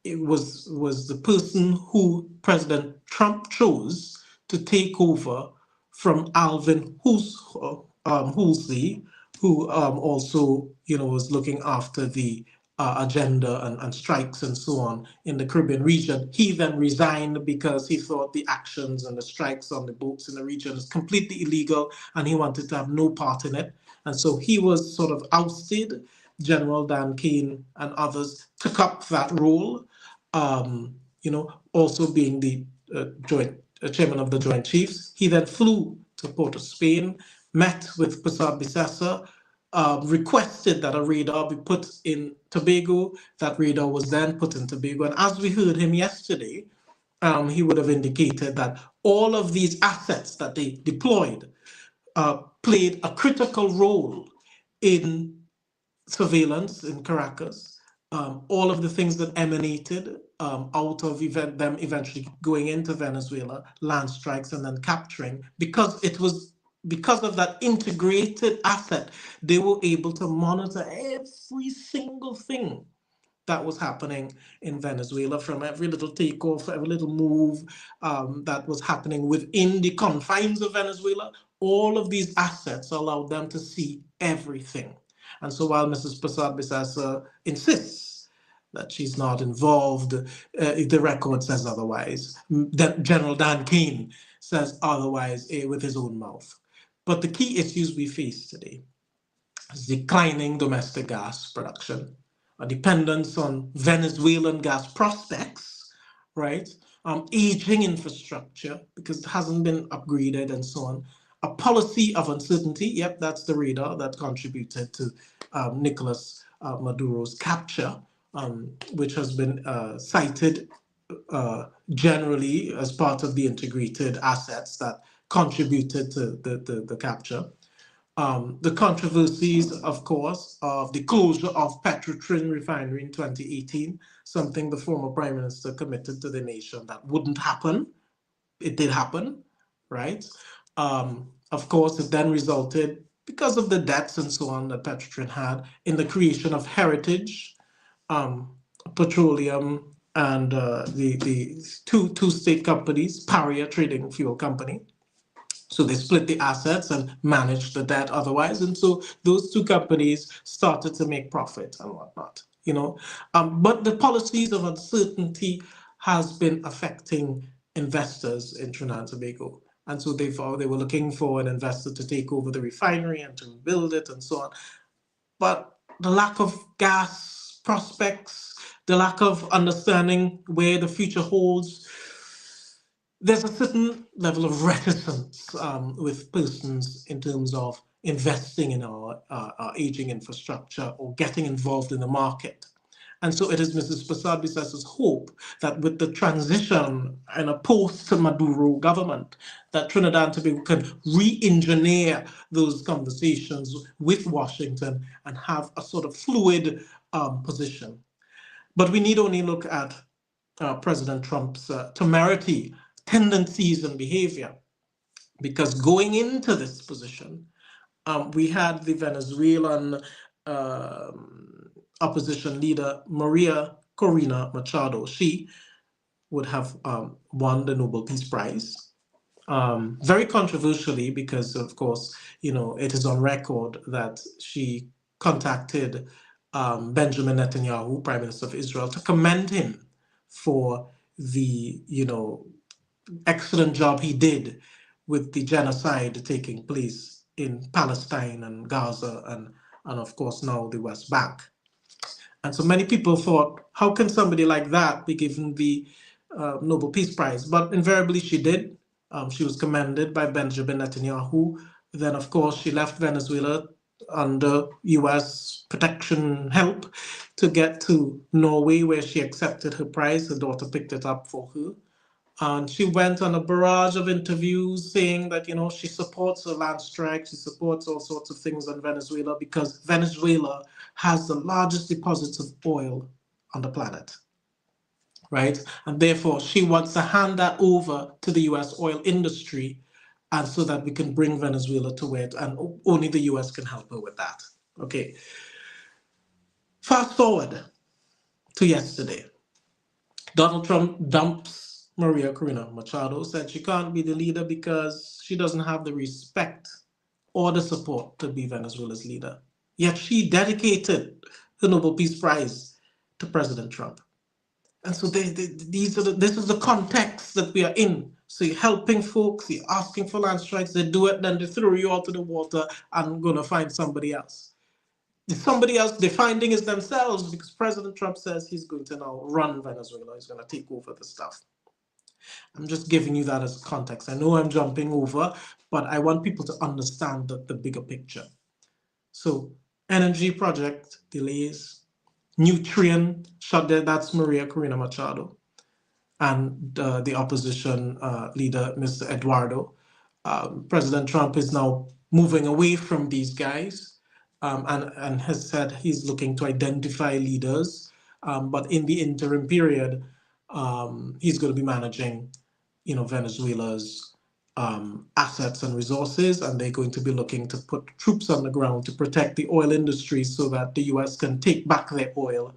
it was the person who President Trump chose to take over from Alvin Woolsey, who also was looking after the agenda and strikes and so on in the Caribbean region. He then resigned because he thought the actions and the strikes on the boats in the region is completely illegal and he wanted to have no part in it. And so he was sort of ousted. General Dan Kane and others took up that role, also being the joint chairman of the Joint Chiefs. He then flew to Port of Spain, met with Prasad Bisessa, requested that a radar be put in Tobago. That radar was then put in Tobago. And as we heard him yesterday, he would have indicated that all of these assets that they deployed played a critical role in surveillance in Caracas. All of the things that emanated out of them eventually going into Venezuela, land strikes and then capturing, because of that integrated asset, they were able to monitor every single thing that was happening in Venezuela, from every little takeoff, every little move that was happening within the confines of Venezuela. All of these assets allowed them to see everything. And so while Mrs. Prasad Bisessa insists that she's not involved, if the record says otherwise, that General Dan Kane says otherwise with his own mouth. But the key issues we face today is declining domestic gas production, a dependence on Venezuelan gas prospects, right? Aging infrastructure because it hasn't been upgraded and so on. A policy of uncertainty, yep, that's the radar that contributed to Nicolas Maduro's capture, which has been cited generally as part of the integrated assets that contributed to the capture. The controversies, of course, of the closure of Petrotrin refinery in 2018, something the former prime minister committed to the nation that wouldn't happen. It did happen, right? Of course, it then resulted, because of the debts and so on that Petrotrin had, in the creation of Heritage Petroleum and the two state companies, Paria Trading Fuel Company. So they split the assets and managed the debt otherwise. And so those two companies started to make profit and whatnot, But the policies of uncertainty has been affecting investors in Trinidad and Tobago. And so they were looking for an investor to take over the refinery and to rebuild it and so on. But the lack of gas prospects, the lack of understanding where the future holds, there's a certain level of reticence with persons in terms of investing in our aging infrastructure or getting involved in the market. And so it is Mrs. Prasad Bisessa's hope that with the transition and a post-Maduro government, that Trinidad and Tobago can re-engineer those conversations with Washington and have a sort of fluid position. But we need only look at President Trump's temerity, tendencies and behavior, because going into this position, we had the Venezuelan opposition leader Maria Corina Machado. She would have won the Nobel Peace Prize, very controversially, because of course, it is on record that she contacted Benjamin Netanyahu, Prime Minister of Israel, to commend him for the excellent job he did with the genocide taking place in Palestine and Gaza and of course now the West Bank. And so many people thought, how can somebody like that be given the Nobel Peace Prize? But invariably she did. She was commended by Benjamin Netanyahu. Then of course she left Venezuela under US protection help to get to Norway, where she accepted her prize. Her daughter picked it up for her. And she went on a barrage of interviews saying that, she supports the land strike, she supports all sorts of things on Venezuela because Venezuela has the largest deposits of oil on the planet, right? And therefore, she wants to hand that over to the US oil industry, and so that we can bring Venezuela to it, and only the US can help her with that. Okay. Fast forward to yesterday. Donald Trump dumps Maria Corina Machado, said she can't be the leader because she doesn't have the respect or the support to be Venezuela's leader. Yet she dedicated the Nobel Peace Prize to President Trump. And so this is the context that we are in. So you're helping folks, you're asking for land strikes, they do it, then they throw you out to the water and going to find somebody else. somebody else, the finding is themselves, because President Trump says he's going to now run Venezuela. He's going to take over the stuff. I'm just giving you that as context. I know I'm jumping over, but I want people to understand the bigger picture. So, energy project delays, Nutrien shut down, that's Maria Corina Machado, and the opposition leader, Mr. Eduardo. President Trump is now moving away from these guys, and has said he's looking to identify leaders. But in the interim period, he's going to be managing, Venezuela's assets and resources, and they're going to be looking to put troops on the ground to protect the oil industry so that the U.S. can take back their oil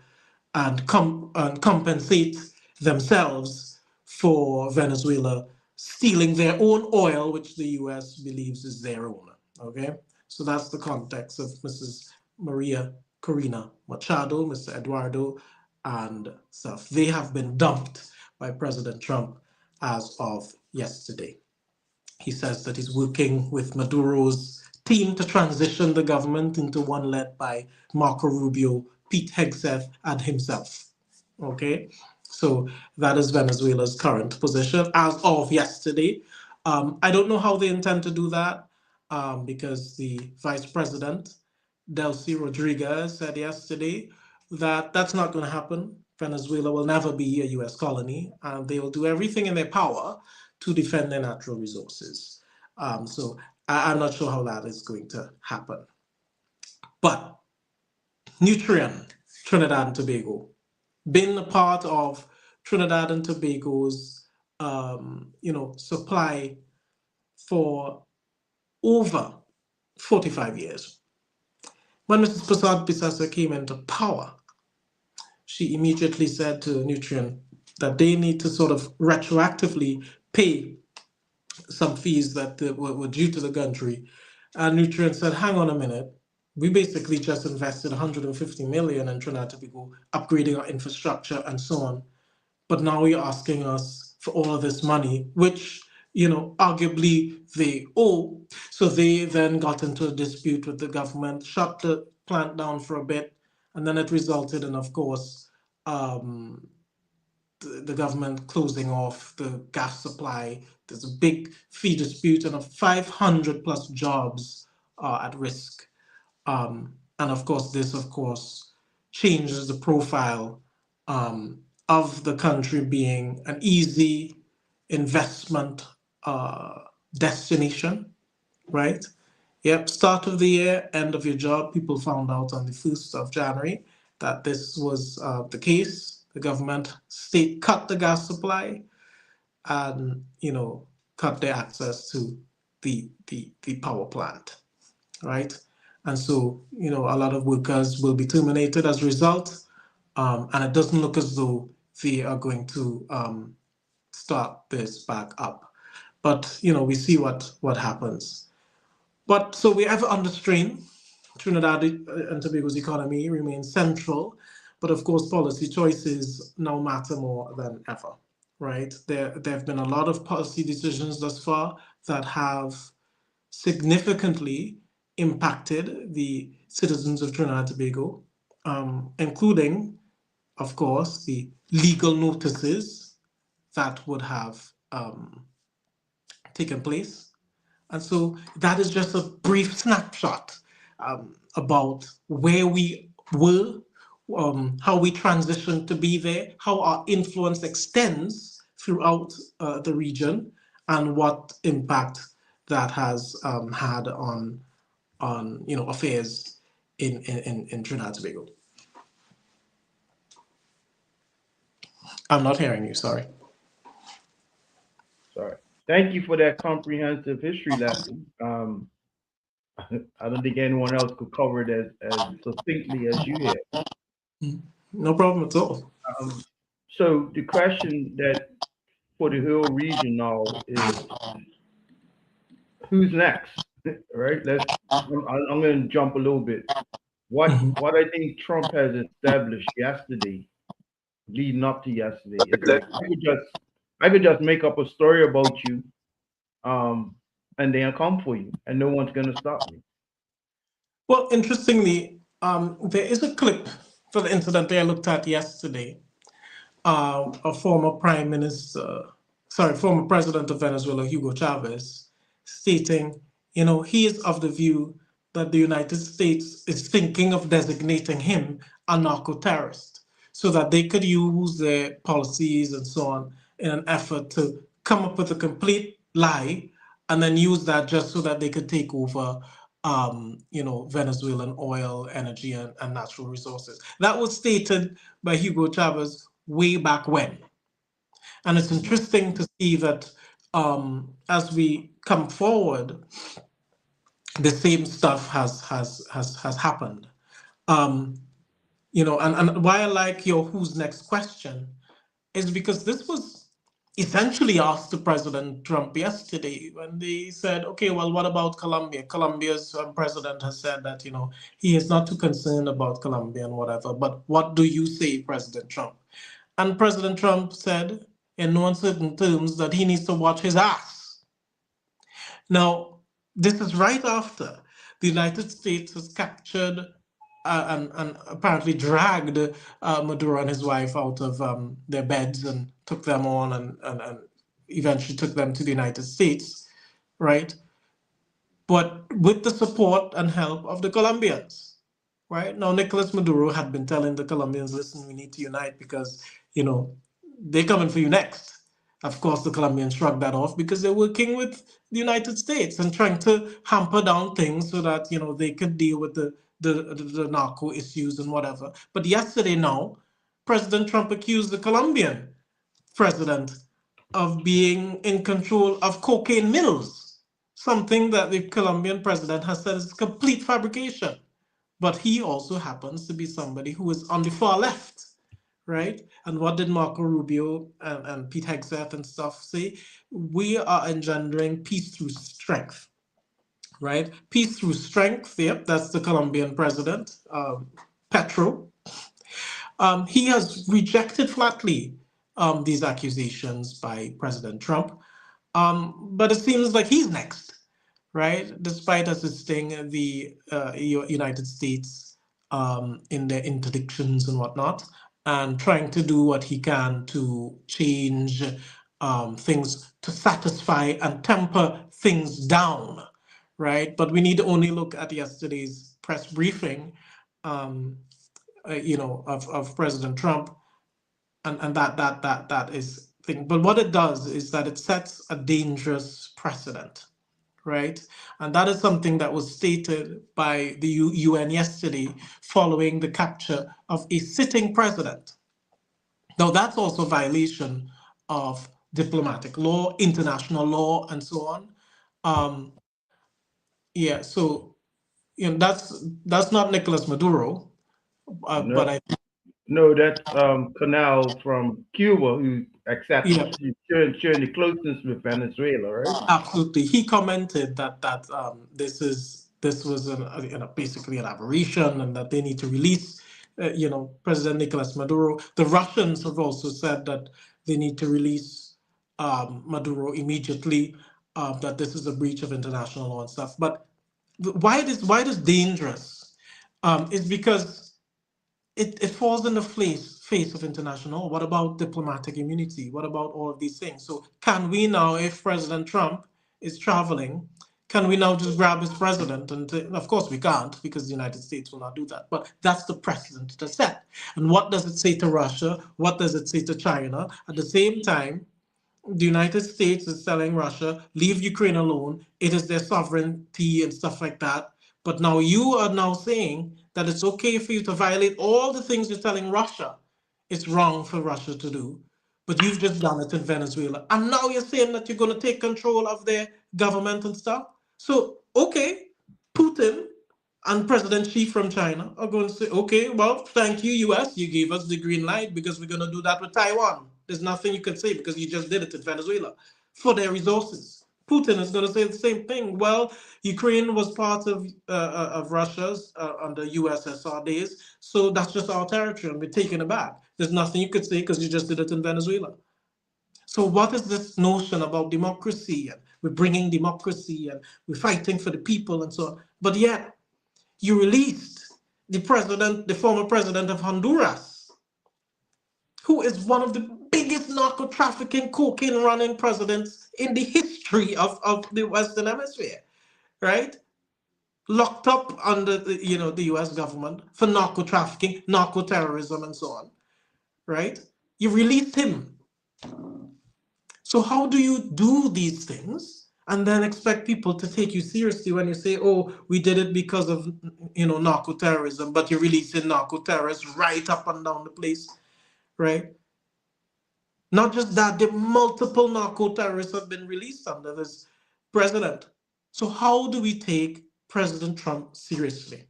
and compensate themselves for Venezuela stealing their own oil, which the U.S. believes is their own. Okay, so that's the context of Mrs. Maria Corina Machado, Mr. Eduardo, and stuff. They have been dumped by President Trump as of yesterday. He says that he's working with Maduro's team to transition the government into one led by Marco Rubio, Pete Hegseth, and himself. Okay, so that is Venezuela's current position as of yesterday. I don't know how they intend to do that, because the vice president, Delcy Rodriguez, said yesterday that that's not going to happen. Venezuela will never be a US colony, and they will do everything in their power to defend their natural resources. So I'm not sure how that is going to happen. But Nutrien, Trinidad and Tobago, been a part of Trinidad and Tobago's supply for over 45 years. When Mrs. Prasad Pisasa came into power, she immediately said to Nutrien that they need to sort of retroactively pay some fees that were due to the country. And Nutrien said, hang on a minute, we basically just invested 150 million in Trinidad and Tobago, upgrading our infrastructure and so on. But now you're asking us for all of this money, which, arguably they owe. So they then got into a dispute with the government, shut the plant down for a bit, and then it resulted in, of course, the government closing off the gas supply. There's a big fee dispute, and 500 plus jobs are at risk. And of course, this, changes the profile of the country being an easy investment destination, right? Yep, start of the year, end of your job. People found out on the 1st of January that this was the case. The government state cut the gas supply and, cut their access to the power plant, right? And so, a lot of workers will be terminated as a result. And it doesn't look as though they are going to start this back up. But, we see what happens. But so we're ever under strain. Trinidad and Tobago's economy remains central, but of course, policy choices now matter more than ever, right? There have been a lot of policy decisions thus far that have significantly impacted the citizens of Trinidad and Tobago, including, of course, the legal notices that would have taken place. And so that is just a brief snapshot about where we were, how we transitioned to be there, how our influence extends throughout the region, and what impact that has had on affairs in Trinidad and Tobago. I'm not hearing you. Sorry. Sorry. Thank you for that comprehensive history lesson. I don't think anyone else could cover it as succinctly as you have. No problem at all. So the question that for the whole region now is, who's next? Right? I'm going to jump a little bit. What I think Trump has established yesterday, leading up to yesterday, is that I could just make up a story about you, and then come for you, and no one's going to stop me. Well, interestingly, There is a clip for the incident that I looked at yesterday. A former prime minister, former president of Venezuela, Hugo Chavez, stating, he is of the view that the United States is thinking of designating him a narco-terrorist so that they could use their policies and so on in an effort to come up with a complete lie and then use that just so that they could take over Venezuelan oil, energy, and natural resources. That was stated by Hugo Chavez way back when. And it's interesting to see that as we come forward, the same stuff has happened. And why I like your who's next question is because this was essentially asked to President Trump yesterday when they said, okay, well, what about Colombia? Colombia's president has said that, he is not too concerned about Colombia and whatever, but what do you say, President Trump? And President Trump said in no uncertain terms that he needs to watch his ass. Now, this is right after the United States has captured and apparently dragged Maduro and his wife out of their beds and took them on and eventually took them to the United States, right? But with the support and help of the Colombians, right? Now, Nicolas Maduro had been telling the Colombians, listen, we need to unite because, they're coming for you next. Of course, the Colombians shrugged that off because they're working with the United States and trying to hamper down things so that, they could deal with the narco issues and whatever. But yesterday now, President Trump accused the Colombian president of being in control of cocaine mills, something that the Colombian president has said is complete fabrication. But he also happens to be somebody who is on the far left, right? And what did Marco Rubio and Pete Hegseth and stuff say? We are engendering peace through strength, right? Peace through strength, yep, that's the Colombian president, Petro. He has rejected flatly these accusations by President Trump. But it seems like he's next, right? Despite assisting the United States in their interdictions and whatnot, and trying to do what he can to change things to satisfy and temper things down, right? But we need to only look at yesterday's press briefing, of President Trump, and that is thing. But what it does is that it sets a dangerous precedent, right? And that is something that was stated by the UN yesterday following the capture of a sitting president. Now, that's also a violation of diplomatic law, international law, and so on. Yeah, so that's not Nicolas Maduro, No, but I no, that's Canal from Cuba who accepted yeah, sharing the closeness with Venezuela, right? absolutely. He commented that this was basically an aberration, and that they need to release, President Nicolas Maduro. The Russians have also said that they need to release Maduro immediately. That this is a breach of international law and stuff. But why this dangerous? Is because it falls in the face of international. What about diplomatic immunity? What about all of these things? So can we now, if President Trump is traveling, can we now just grab his president of course we can't because the United States will not do that. But that's the precedent to set. And what does it say to Russia? What does it say to China? At the same time, the United States is telling Russia, leave Ukraine alone. It is their sovereignty and stuff like that. But now you are now saying that it's okay for you to violate all the things you're telling Russia it's wrong for Russia to do. But you've just done it in Venezuela. And now you're saying that you're going to take control of their government and stuff. So, okay, Putin and President Xi from China are going to say, okay, well, thank you, US. You gave us the green light because we're going to do that with Taiwan. There's nothing you can say because you just did it in Venezuela for their resources. Putin is going to say the same thing. Well, Ukraine was part of Russia's under USSR days, so that's just our territory, and we're taking it back. There's nothing you could say because you just did it in Venezuela. So what is this notion about democracy, and we're bringing democracy, and we're fighting for the people and so on? But yet you released the former president of Honduras, who is one of the biggest narco trafficking, cocaine running presidents in the history of the Western Hemisphere, right? Locked up under the US government for narco trafficking, narco terrorism, and so on, right? You release him. So how do you do these things and then expect people to take you seriously when you say, oh, we did it because of narco terrorism, but you're releasing narco terrorists right up and down the place, right? Not just that, the multiple narco terrorists have been released under this president. So how do we take President Trump seriously?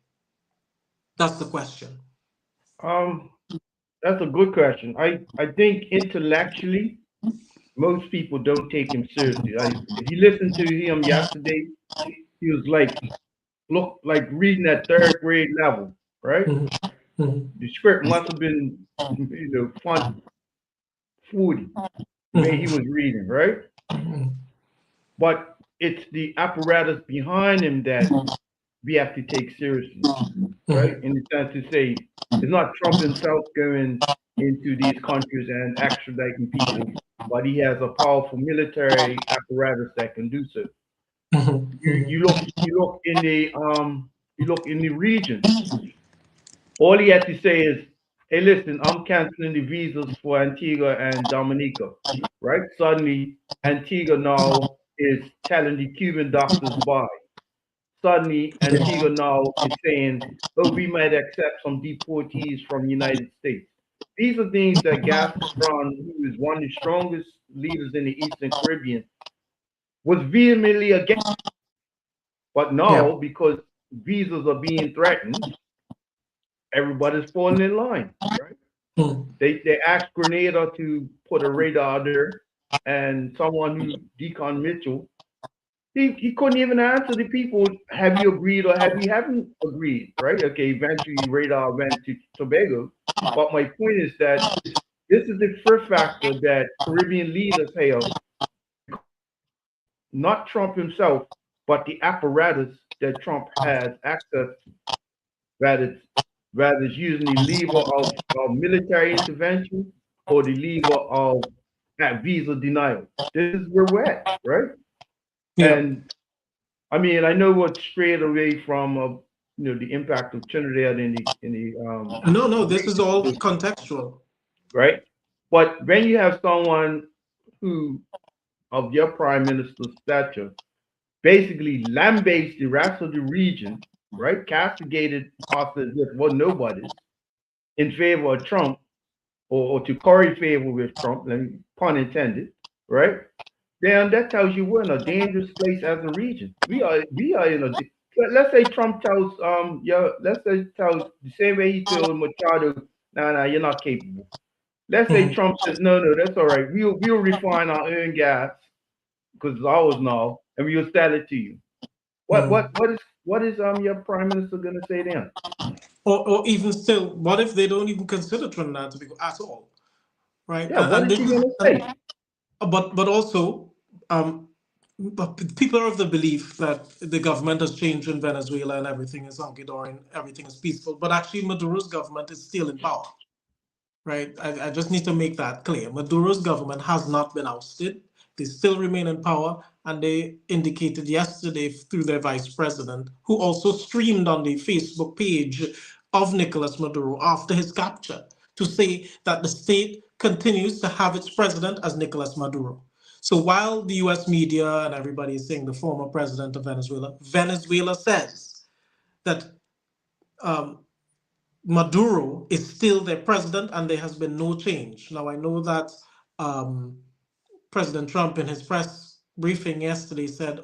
That's the question. That's a good question. I think intellectually, most people don't take him seriously. If you listen to him yesterday, he was like reading at third grade level, right? Mm-hmm. Mm-hmm. The script must have been, font 40, the way he was reading, right? Mm-hmm. But it's the apparatus behind him that we have to take seriously, right? In the sense to say, it's not Trump himself going into these countries and extraditing people, but he has a powerful military apparatus that can do so. You look in the region. All he had to say is, "Hey, listen, I'm canceling the visas for Antigua and Dominica." Right? Suddenly, Antigua now is telling the Cuban doctors bye. Suddenly, Antigua now is saying, "Oh, we might accept some deportees from the United States." These are things that Gaston, who is one of the strongest leaders in the Eastern Caribbean, was vehemently against. But Yeah. now, because visas are being threatened, everybody's falling in line, right? Mm. They asked Grenada to put a radar there, and someone who Deacon Mitchell, he couldn't even answer the people, have you agreed or have you haven't agreed, right? Okay, eventually radar went to Tobago. But my point is that this is the fear factor that Caribbean leaders have, not Trump himself, but the apparatus that Trump has access to, whether it's using the lever of military intervention or the lever of that visa denial. This is where we're at, right? Yeah. And I mean, I know what's straight away from the impact of Trinidad No, this is all contextual. right? But when you have someone who of your prime minister's stature basically lambasted the rest of the region, right? Castigated us as if we're nobodies in favor of Trump, or to curry favor with Trump, pun intended, right? Then that tells you we're in a dangerous place as a region. We are in a. Let's say Trump tells let's say tells the same way he told Machado, nah, you're not capable. Let's say Mhm. Trump says, no, that's all right. We'll refine our own gas because it's ours now, and we'll sell it to you. What Mhm. what what is your prime minister gonna say then? Or even still, what if they don't even consider Trinidad and Tobago at all, right? Yeah, what And is this he is, gonna say? but also, um, but people are of the belief that the government has changed in Venezuela and everything is hunky dory and everything is peaceful. But actually, Maduro's government is still in power, right? I just need to make that clear. Maduro's government has not been ousted. They still remain in power, and they indicated yesterday through their vice president, who also streamed on the Facebook page of Nicolas Maduro after his capture, to say that the state continues to have its president as Nicolas Maduro. So while the US media and everybody is saying the former president of Venezuela, Venezuela says that um, Maduro is still their president and there has been no change. Now, I know that um, President Trump, in his press briefing yesterday, said,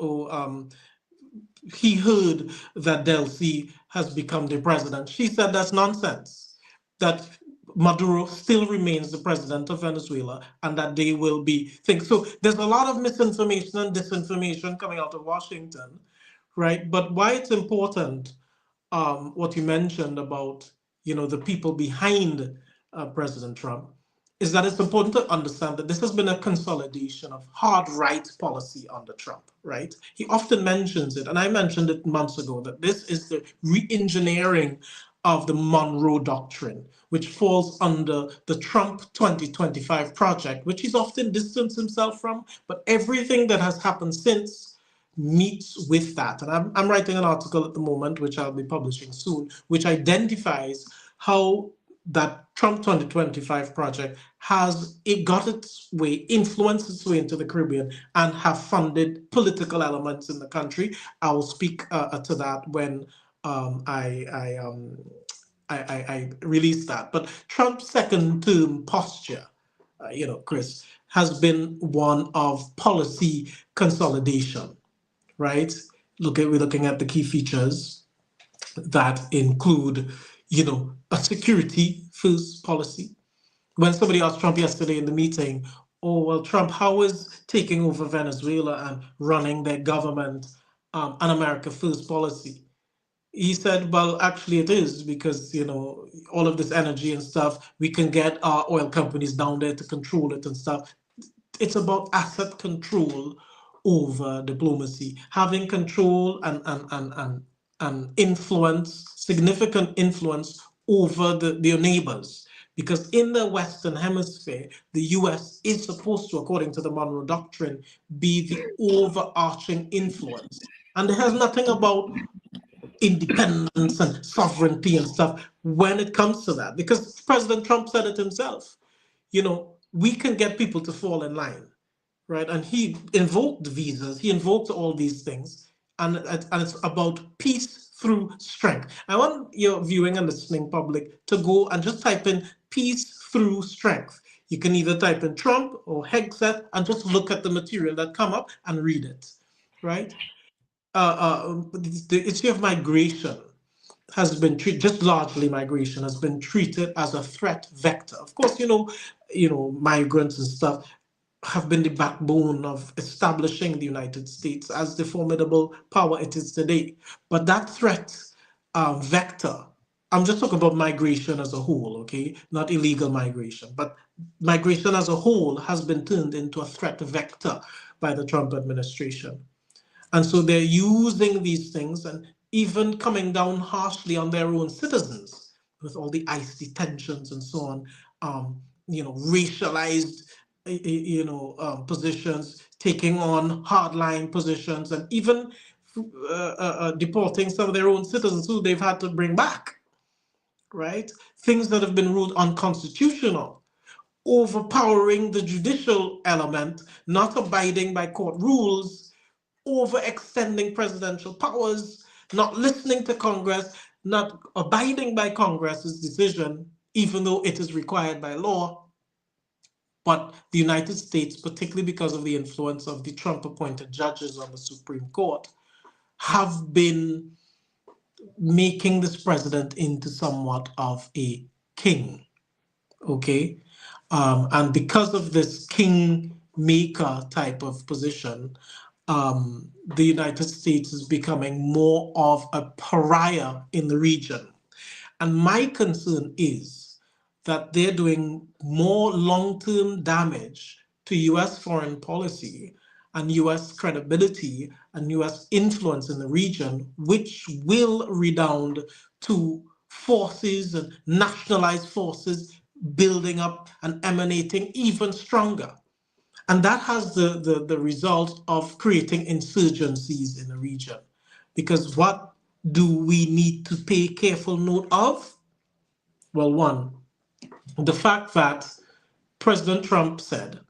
he heard that Delcy has become the president. She said that's nonsense, that Maduro still remains the president of Venezuela and that they will be things. So there's a lot of misinformation and disinformation coming out of Washington, right? But why it's important, what you mentioned about the people behind President Trump, is that it's important to understand that this has been a consolidation of hard right policy under Trump, right? He often mentions it, and I mentioned it months ago, that this is the re-engineering of the Monroe Doctrine, which falls under the Trump 2025 project, which he's often distanced himself from, but everything that has happened since meets with that. And I'm writing an article at the moment, which I'll be publishing soon, which identifies how that Trump 2025 project has it got its way, influenced its way into the Caribbean, and have funded political elements in the country. I will speak to that when I release that. But Trump's second term posture, Chris, has been one of policy consolidation, right? We're looking at the key features that include, a security first policy. When somebody asked Trump yesterday in the meeting, oh, well, Trump, how is taking over Venezuela and running their government an America first policy? He said, well, actually it is because, all of this energy and stuff, we can get our oil companies down there to control it and stuff. It's about asset control over diplomacy, having control and influence, significant influence over your neighbors. Because in the Western Hemisphere, the US is supposed to, according to the Monroe Doctrine, be the overarching influence. And it has nothing about independence and sovereignty and stuff when it comes to that. Because President Trump said it himself, we can get people to fall in line, right? And he invoked visas, he invoked all these things, and it's about peace through strength. I want your viewing and listening public to go and just type in peace through strength. You can either type in Trump or Hegseth and just look at the material that come up and read it, right? The issue of migration has been treated, just largely migration has been treated as a threat vector. Of course, migrants and stuff have been the backbone of establishing the United States as the formidable power it is today. But that threat vector, I'm just talking about migration as a whole, okay? Not illegal migration, but migration as a whole has been turned into a threat vector by the Trump administration. And so they're using these things and even coming down harshly on their own citizens with all the ICE detentions and so on, racialized, positions, taking on hardline positions, and even deporting some of their own citizens who they've had to bring back, right? Things that have been ruled unconstitutional, overpowering the judicial element, not abiding by court rules, overextending presidential powers, not listening to Congress, not abiding by Congress's decision, even though it is required by law. But the United States, particularly because of the influence of the Trump-appointed judges on the Supreme Court, have been making this president into somewhat of a king, okay? And because of this king-maker type of position, the United States is becoming more of a pariah in the region. And my concern is that they're doing more long-term damage to US foreign policy and US credibility and US influence in the region, which will redound to forces and nationalized forces building up and emanating even stronger. And that has the result of creating insurgencies in the region. Because what do we need to pay careful note of? Well, one, the fact that President Trump said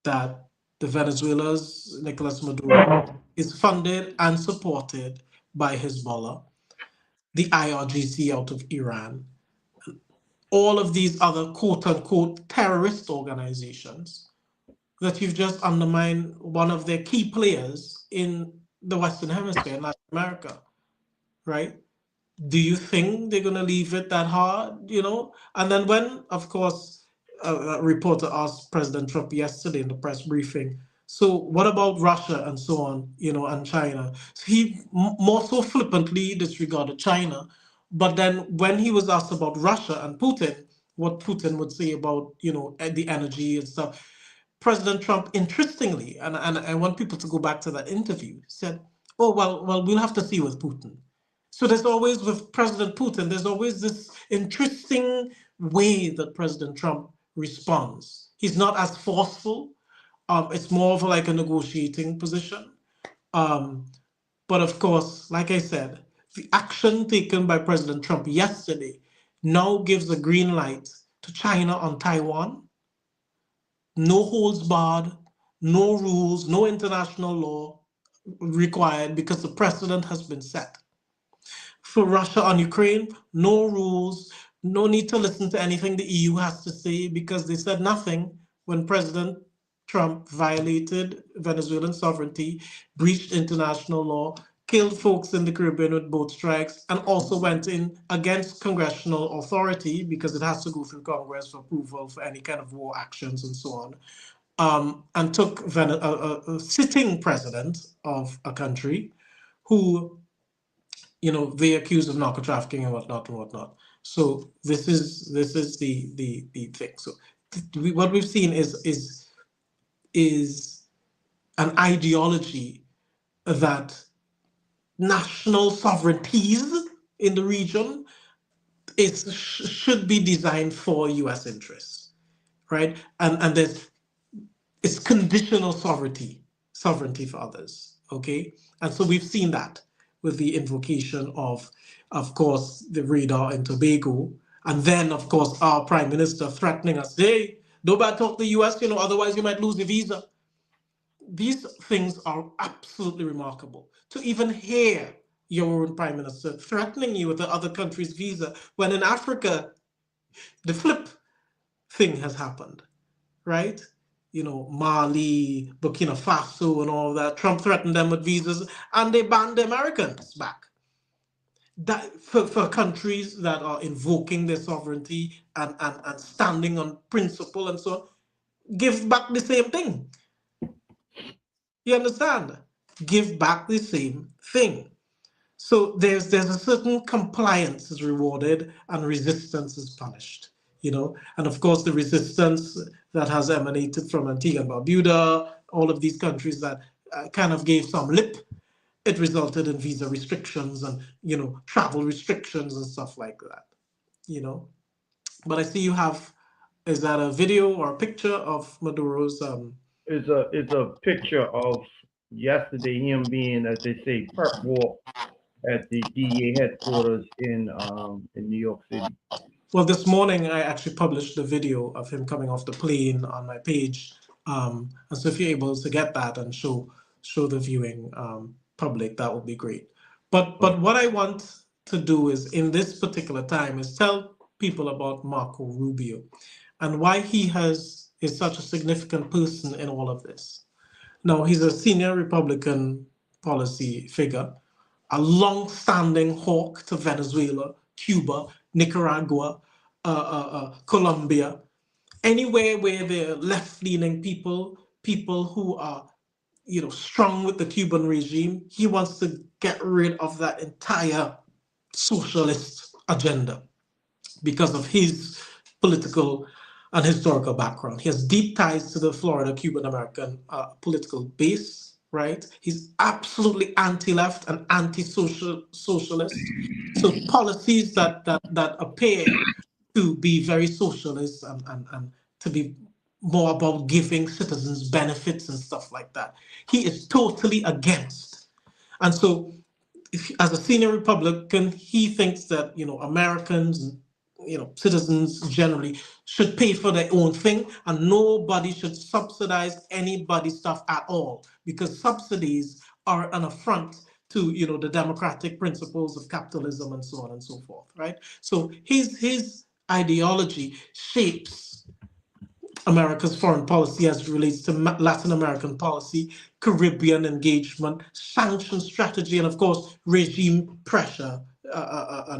that the Venezuela's Nicolas Maduro is funded and supported by Hezbollah, the IRGC out of Iran, all of these other quote-unquote terrorist organizations, that you've just undermined one of their key players in the Western Hemisphere, Latin America, right? Do you think they're going to leave it that hard, And then when, of course, a reporter asked President Trump yesterday in the press briefing, so what about Russia and so on, and China? So he more so flippantly disregarded China. But then when he was asked about Russia and Putin, what Putin would say about, the energy and stuff, President Trump, interestingly, and I want people to go back to that interview, said, "Oh, well, we'll have to see with Putin." So there's always, with President Putin, there's always this interesting way that President Trump responds. He's not as forceful. It's more of like a negotiating position. Um, but of course, like I said, the action taken by President Trump yesterday now gives a green light to China on Taiwan. No holds barred, no rules, no international law required because the precedent has been set. For Russia on Ukraine, no rules, no need to listen to anything the EU has to say because they said nothing when President Trump violated Venezuelan sovereignty, breached international law, killed folks in the Caribbean with boat strikes, and also went in against congressional authority because it has to go through Congress for approval for any kind of war actions and so on. And took a sitting president of a country who, they accused of narco trafficking and whatnot and whatnot. So this is the thing. So what we've seen is an ideology that national sovereignties in the region should be designed for U.S. interests, right? And it's conditional sovereignty for others. Okay, and so we've seen that with the invocation of course, the radar in Tobago, and then of course our prime minister threatening us, hey, don't bad talk to the US, otherwise you might lose your visa. These things are absolutely remarkable. To even hear your own prime minister threatening you with the other country's visa, when in Africa, the flip thing has happened, right? Mali, Burkina Faso, and all that. Trump threatened them with visas, and they banned the Americans back. That for countries that are invoking their sovereignty and standing on principle and so on, give back the same thing. You understand? Give back the same thing. So there's a certain compliance is rewarded and resistance is punished, and of course the resistance that has emanated from Antigua and Barbuda, all of these countries that kind of gave some lip, it resulted in visa restrictions and travel restrictions and stuff like that, But I see you have, is that a video or a picture of Maduro's? It's a picture of yesterday him being, as they say, perp walk at the DEA headquarters in New York City. Well, this morning I actually published the video of him coming off the plane on my page, and so if you're able to get that and show the viewing public, that would be great. But what I want to do is, in this particular time, is tell people about Marco Rubio and why he is such a significant person in all of this. Now, he's a senior Republican policy figure, a long-standing hawk to Venezuela, Cuba, Nicaragua, Colombia, anywhere where there are left-leaning people who are, strong with the Cuban regime. He wants to get rid of that entire socialist agenda because of his political and historical background. He has deep ties to the Florida Cuban American political base, right? He's absolutely anti-left and anti-socialist. So policies that appear to be very socialist and to be more about giving citizens benefits and stuff like that, he is totally against. And so, as a senior Republican, he thinks that Americans, citizens generally should pay for their own thing, and nobody should subsidize anybody's stuff at all, because subsidies are an affront to the democratic principles of capitalism and so on and so forth, right? So his ideology shapes America's foreign policy as it relates to Latin American policy, Caribbean engagement, sanction strategy, and of course, regime pressure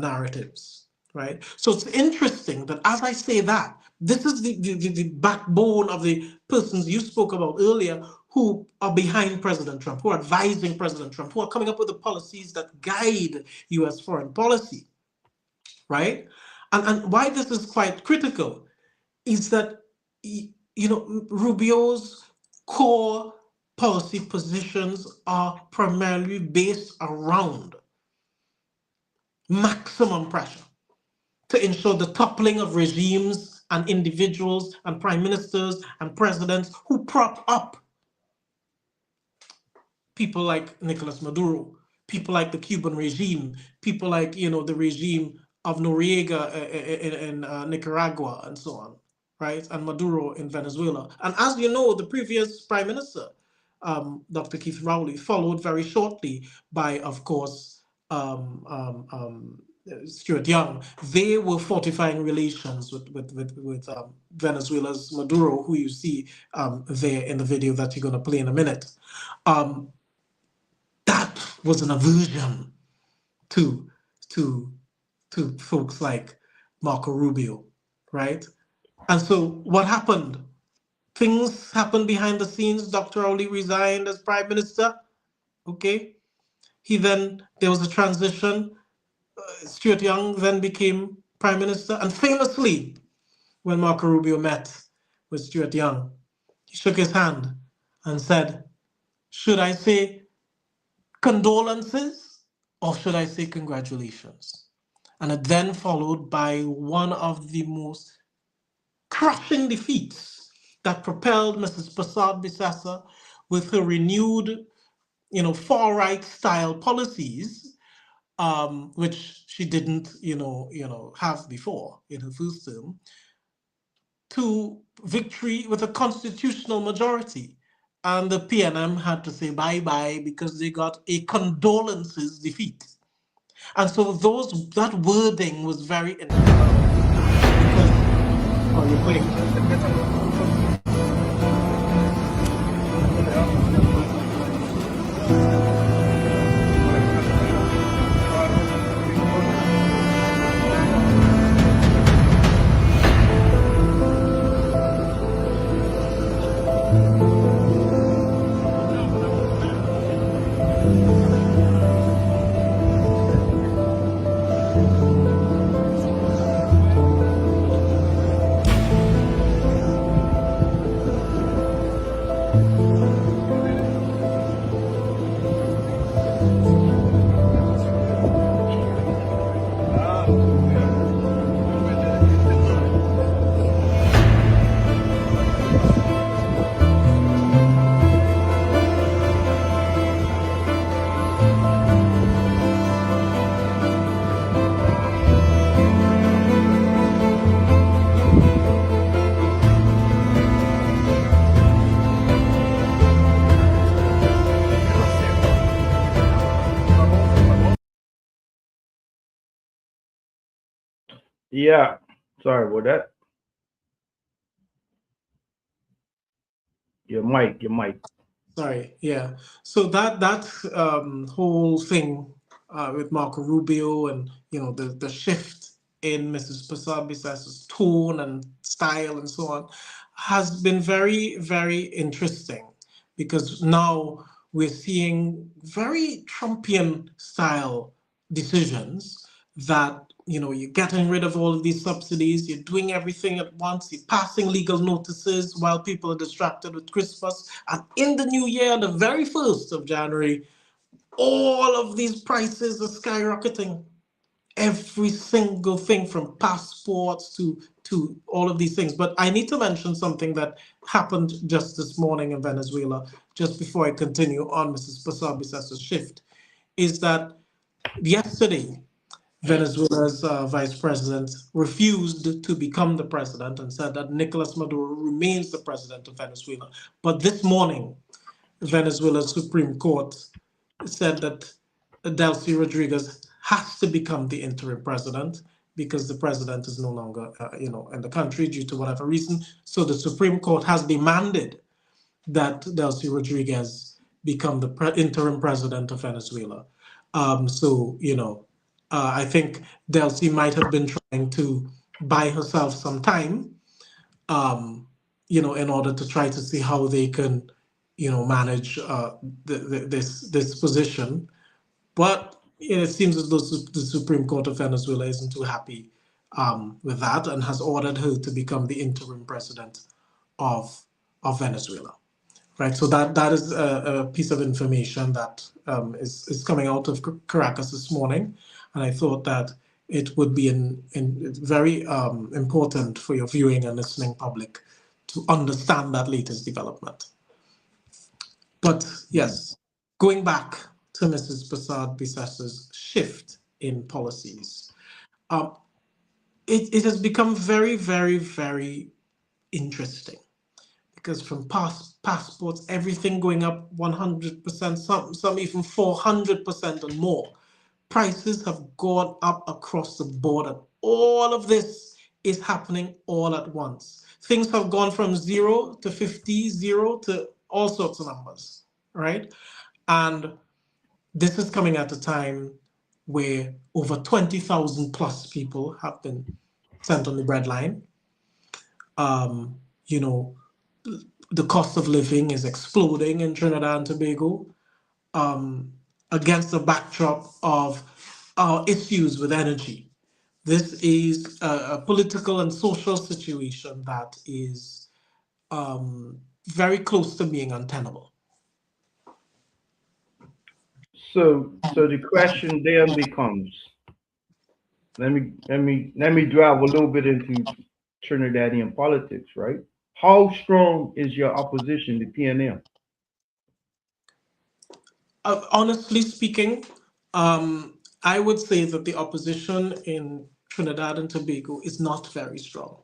narratives, right? So it's interesting that as I say that, this is the backbone of the persons you spoke about earlier who are behind President Trump, who are advising President Trump, who are coming up with the policies that guide US foreign policy, right? And why this is quite critical is that Rubio's core policy positions are primarily based around maximum pressure to ensure the toppling of regimes and individuals and prime ministers and presidents who prop up people like Nicolas Maduro, people like the Cuban regime, people like, the regime of Noriega in Nicaragua and so on, right? And Maduro in Venezuela. And as you know, the previous prime minister, Dr. Keith Rowley, followed very shortly by, of course, Stuart Young. They were fortifying relations with Venezuela's Maduro, who you see there in the video that you're going to play in a minute. That was an aversion to folks like Marco Rubio, right? And so what happened? Things happened behind the scenes. Dr. Rowley resigned as prime minister. Okay. There was a transition. Stuart Young then became prime minister. And famously, when Marco Rubio met with Stuart Young, he shook his hand and said, should I say condolences or should I say congratulations? And it then followed by one of the most crushing defeats that propelled Mrs. Prasad Bisasa with her renewed, far-right style policies, which she didn't, have before in her first term, to victory with a constitutional majority. And the PNM had to say bye-bye because they got a condolences defeat. And so that wording was very interesting. Oh, you're playing. Yeah, sorry about that. Your mic. Sorry, yeah. So that whole thing with Marco Rubio and the shift in Mrs. Prasad Bisasa's tone and style and so on has been very, very interesting because now we're seeing very Trumpian style decisions that you're getting rid of all of these subsidies, you're doing everything at once, you're passing legal notices while people are distracted with Christmas. And in the new year, the very 1st of January, all of these prices are skyrocketing. Every single thing from passports to all of these things. But I need to mention something that happened just this morning in Venezuela, just before I continue on Mrs. Prasad Bisasa's shift, is that yesterday, Venezuela's vice president refused to become the president and said that Nicolas Maduro remains the president of Venezuela. But this morning, Venezuela's Supreme Court said that Delcy Rodriguez has to become the interim president because the president is no longer, in the country due to whatever reason. So the Supreme Court has demanded that Delcy Rodriguez become the interim president of Venezuela. I think Delcy might have been trying to buy herself some time, in order to try to see how they can, manage this position. But it seems as though the Supreme Court of Venezuela isn't too happy with that and has ordered her to become the interim president of Venezuela. Right, so that is a piece of information that is coming out of Caracas this morning. And I thought that it would be very important for your viewing and listening public to understand that latest development. But yes, going back to Mrs. Prasad Bissasa's shift in policies, um, it has become very, very, very interesting because from passports, everything going up 100%, some even 400% and more. Prices have gone up across the board, and all of this is happening all at once. Things have gone from 0 to 50, 0 to all sorts of numbers, right? And this is coming at a time where over 20,000 plus people have been sent on the breadline. Um, you know, the cost of living is exploding in Trinidad and Tobago, against the backdrop of our issues with energy. This is a political and social situation that is very close to being untenable. So the question then becomes, let me drive a little bit into Trinidadian politics, right? How strong is your opposition to PNM? Honestly speaking, I would say that the opposition in Trinidad and Tobago is not very strong.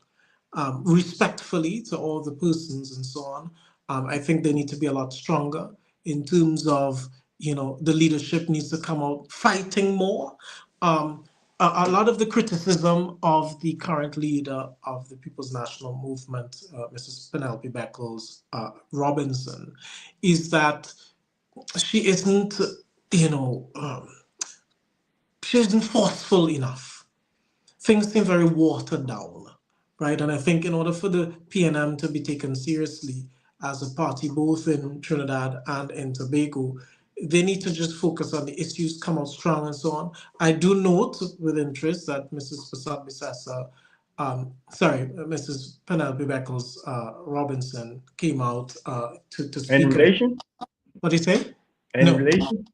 Respectfully to all the persons and so on, I think they need to be a lot stronger in terms of, the leadership needs to come out fighting more. Um, a lot of the criticism of the current leader of the People's National Movement, Mrs. Penelope Beckles Robinson, is that she isn't, you know, um, she isn't forceful enough. Things seem very watered down, right? And I think in order for the PNM to be taken seriously as a party, both in Trinidad and in Tobago, they need to just focus on the issues, come out strong, and so on. I do note with interest that Mrs. Prasad Bisasa, Mrs. Penelope Beckles Robinson came out to Any speak about. relation? What do you say? Any No, relation?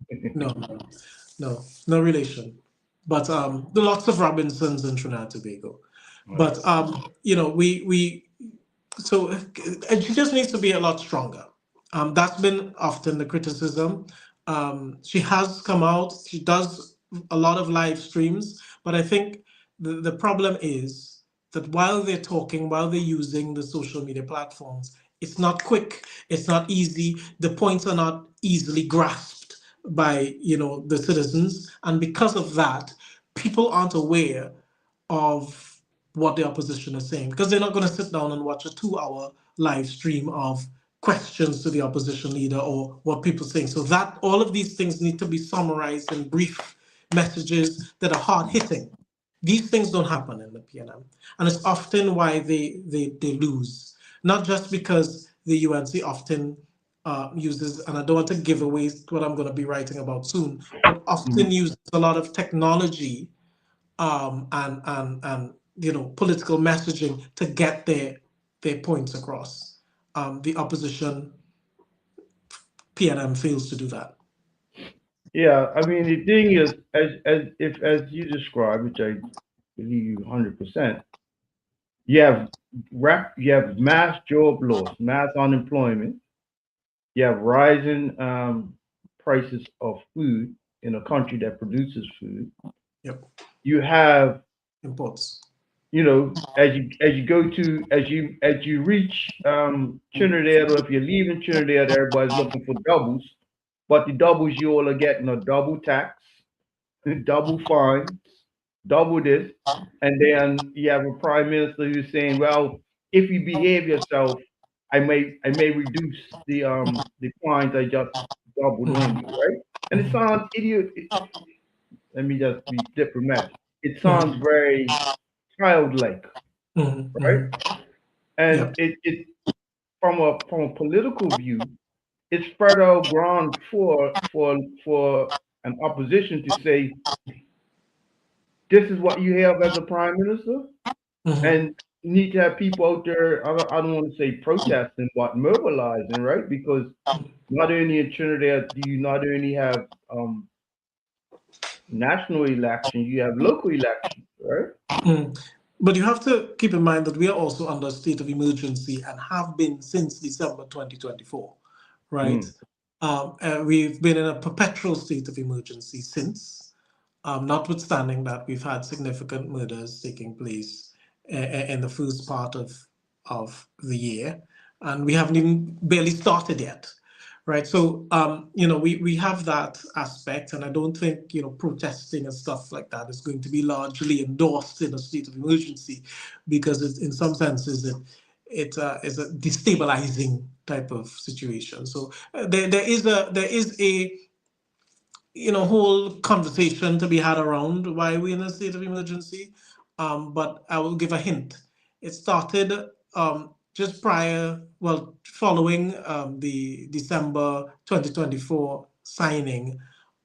no relation. But there are lots of Robinsons in Trinidad and Tobago. But we so she just needs to be a lot stronger. That's been often the criticism. She has come out. She does a lot of live streams, but I think the problem is that while they're talking, while they're using the social media platforms, it's not quick. It's not easy. The points are not easily grasped by the citizens, and because of that, people aren't aware of what the opposition is saying because they're not going to sit down and watch a 2 hour live stream of questions to the opposition leader or what people are saying. So that all of these things need to be summarized in brief messages that are hard hitting. These things don't happen in the PNM, and it's often why they lose. Not just because the UNC often uses, and I don't want to give away what I'm going to be writing about soon, but often uses a lot of technology and political messaging to get their points across. The opposition PNM fails to do that. Yeah, I mean the thing is, as you described, which I believe you 100%, you have mass job loss, mass unemployment, you have rising prices of food in a country that produces food. Yep. You have, Imports. as you reach Trinidad, or if you're leaving Trinidad, everybody's looking for doubles, but the doubles you all are getting are double tax, double fines, double this, and then you have a prime minister who's saying, "Well, if you behave yourself, I may reduce the fines I just doubled on you," right? And it sounds idiot. Let me just be diplomatic. It sounds very childlike, right? And Yep. it from a political view, it's fertile ground for an opposition to say, this is what you have as a prime minister, and you need to have people out there. I don't want to say protesting, but mobilizing, right? Because not only in Trinidad do you not only have national election, you have local elections, right? Mm. But you have to keep in mind that we are also under a state of emergency and have been since December 2024, right? Mm. We've been in a perpetual state of emergency since, notwithstanding that we've had significant murders taking place in the first part of the year, and we haven't even barely started yet, right? So, we have that aspect, and I don't think, protesting and stuff like that is going to be largely endorsed in a state of emergency, because in some senses it is a destabilizing type of situation. So there is a whole conversation to be had around why we're in a state of emergency. But I will give a hint. It started just following the December 2024 signing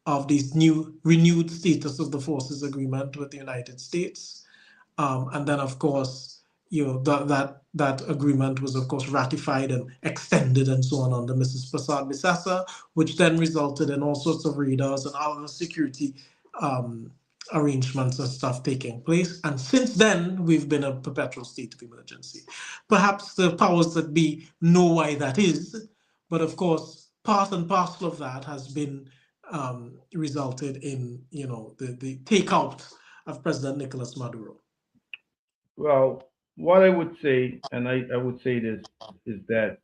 of this new renewed status of the forces agreement with the United States. And then, of course, that agreement was, of course, ratified and extended and so on under Mrs. Prasad Misasa, which then resulted in all sorts of radars and other security um, arrangements and stuff taking place. And since then, we've been in a perpetual state of emergency. Perhaps the powers that be know why that is, but of course, part and parcel of that has been resulted in, the takeout of President Nicolas Maduro. Well, what I would say, and I would say this, is that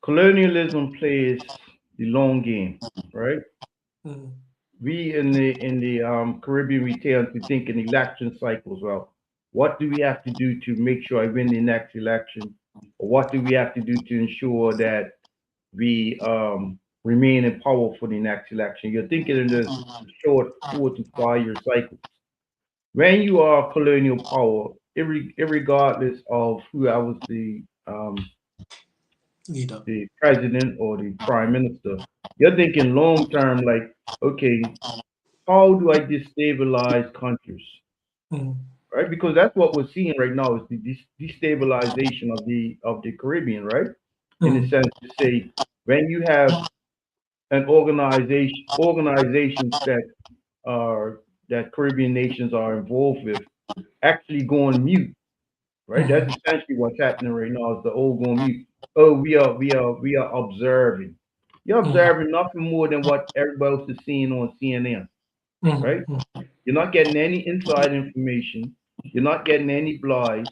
colonialism plays the long game, right? Mhm. We in the Caribbean, we tend to think in election cycles. Well, what do we have to do to make sure I win the next election, or what do we have to do to ensure that we remain in power for the next election? You're thinking in this short 4 to 5 year cycles. When you are colonial power, irregardless of who I was Leader. the president or the prime minister, you're thinking long term, like, okay, how do I destabilize countries? Mhm. Right? Because that's what we're seeing right now is the destabilization of the Caribbean, right? In the Mhm. sense to say, when you have an organizations that Caribbean nations are involved with actually going mute, right? That's Mhm. essentially what's happening right now is the old going mute. Oh, we are observing. You're Mhm. observing nothing more than what everybody else is seeing on CNN, right? Mhm. You're not getting any inside information. You're not getting any blies,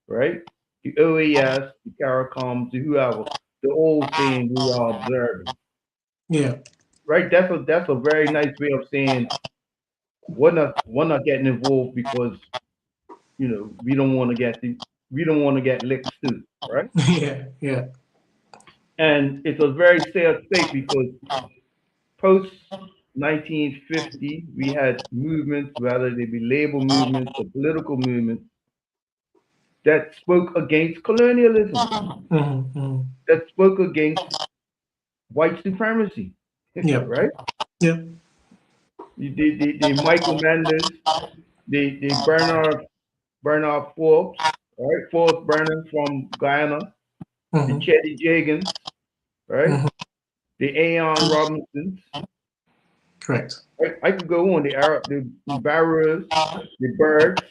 right? The OAS, the CARICOM, the whoever, they're all saying we are observing, Yeah. right? That's a very nice way of saying we're not getting involved because we don't want to get licked too, right? Yeah. Yeah. And it's a very sad state because post 1950 we had movements, whether they be labor movements or political movements, that spoke against colonialism, Mhm. Mhm. that spoke against white supremacy, Yeah. right? Yeah. The Michael Mendes, the Bernard Forbes, right? Forbes Bernard from Guyana, the Mhm. Chetty Jagans, right? Mhm. The Aon Robinsons, Correct. right? I could go on. The Arab, the Barrows, the Bergs,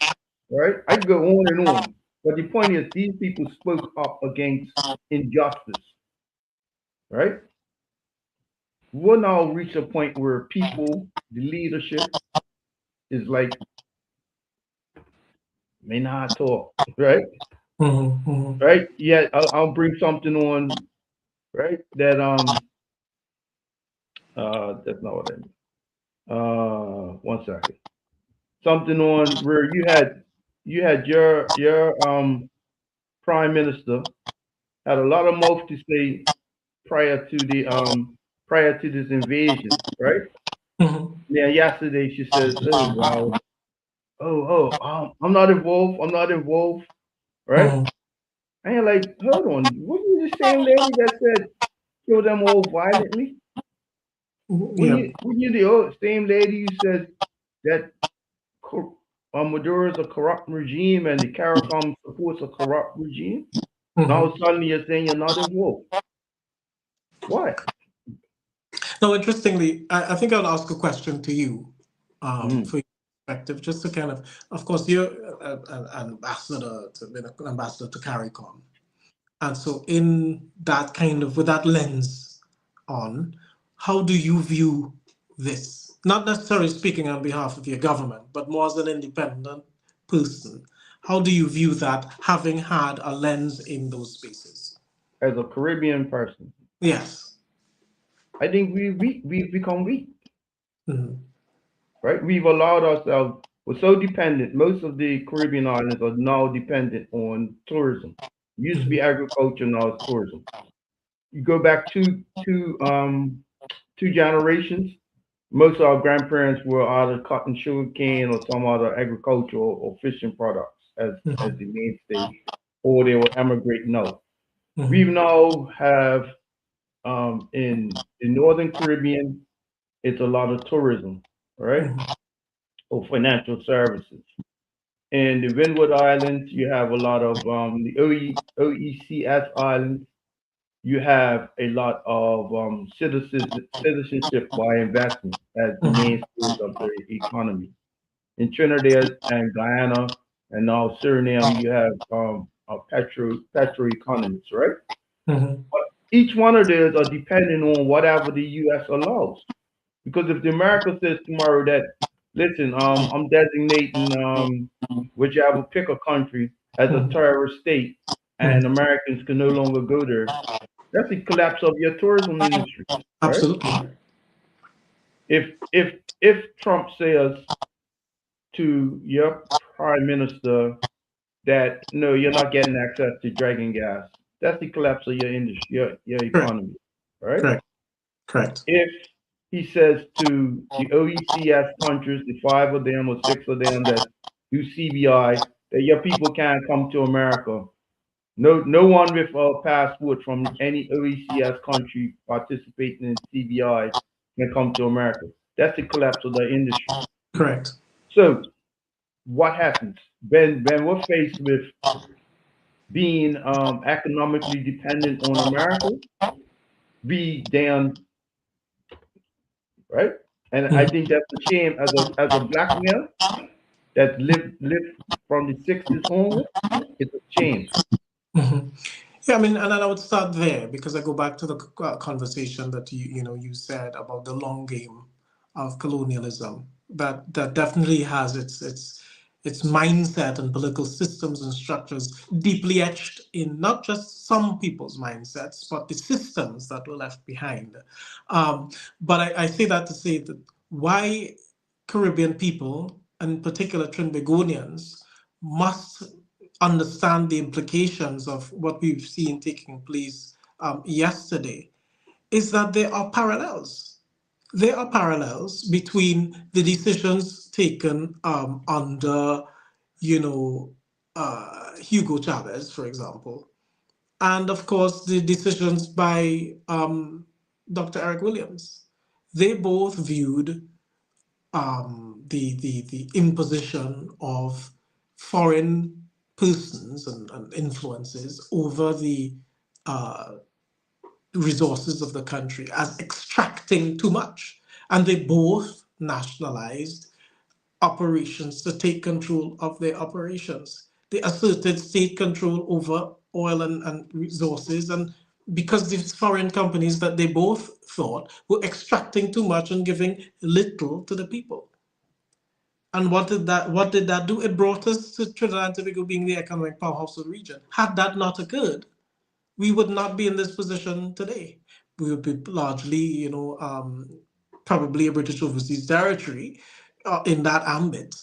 right? I could go on and on. But the point is, these people spoke up against injustice, right? We'll now reach a point where people, the leadership, is like may not talk, right? Mhm. Mhm. Right? Yeah, I'll bring something on, right? That's not what I mean. 1 second. Something on where you had your prime minister had a lot of mouth to say prior to the prior to this invasion, right? Mhm. Yeah, yesterday she says, "Oh well, I'm not involved. I'm not involved." Right? Mhm. And you're like, hold on, wasn't you the same lady that said kill them all violently? When Yeah. you the old, same lady who says that Maduro is a corrupt regime and the CARICOM supports a corrupt regime? Now Mhm. suddenly you're saying you're not involved. Why? Now, interestingly, I think I'll ask a question to you Mm. for your perspective, just to kind of course, you're an ambassador to been an ambassador to CARICOM, and so in that kind of with that lens on, how do you view this? Not necessarily speaking on behalf of your government, but more as an independent person. How do you view that, having had a lens in those spaces? As a Caribbean person, Yes. I think we've become weak, Mhm. right? We've allowed ourselves. We're so dependent. Most of the Caribbean islands are now dependent on tourism. It used to be Mhm. agriculture, now it's tourism. You go back two generations. Most of our grandparents were either cotton sugar cane or some other agricultural or fishing products as Mhm. the mainstay, or they were emigrating out. We Mhm. now have in the Northern Caribbean, it's a lot of tourism, right? Mhm. Or financial services. In the Windward Islands, you have a lot of the OECS islands. You have a lot of citizenship by investment as the Mhm. mainstays of the economy. In Trinidad and Guyana and now Suriname, you have petro economies, right? Mhm. But each one of those are depending on whatever the U.S. allows. Because if the America says tomorrow that, listen, I'm designating whichever pick a country as a Mhm. terrorist state, and Mhm. Americans can no longer go there, that's the collapse of your tourism industry, right? Absolutely. If Trump says to your prime minister that no, you're not getting access to dragon gas, that's the collapse of your industry, your Correct. economy, right? Correct. Correct. If he says to the OECS countries, the five of them or six of them that do CBI, that your people can't come to America. No one with a passport from any OECS country participating in CBI can come to America. That's the collapse of the industry. Correct. So what happens when we're faced with being economically dependent on America? We then right, and I Mhm. think that's a shame as a black male that lived from the '60s onward. It's a shame. Mhm. Yeah, I mean, and then I would start there because I go back to the conversation that you said about the long game of colonialism. That definitely has its mindset and political systems and structures deeply etched in not just some people's mindsets, but the systems that were left behind. But I say that to say that why Caribbean people, and in particular Trinbagonians, must understand the implications of what we've seen taking place yesterday is that there are parallels. There are parallels between the decisions taken under, you know, Hugo Chavez, for example, and of course the decisions by Dr. Eric Williams. They both viewed the imposition of foreign persons and influences over the uh, resources of the country as extracting too much. And they both nationalized operations to take control of their operations. They asserted state control over oil and resources, and because these foreign companies that they both thought were extracting too much and giving little to the people. And what did that do? It brought us to Trinidad and Tobago being the economic powerhouse of the region. Had that not occurred, we would not be in this position today. We would be largely, probably a British overseas territory in that ambit,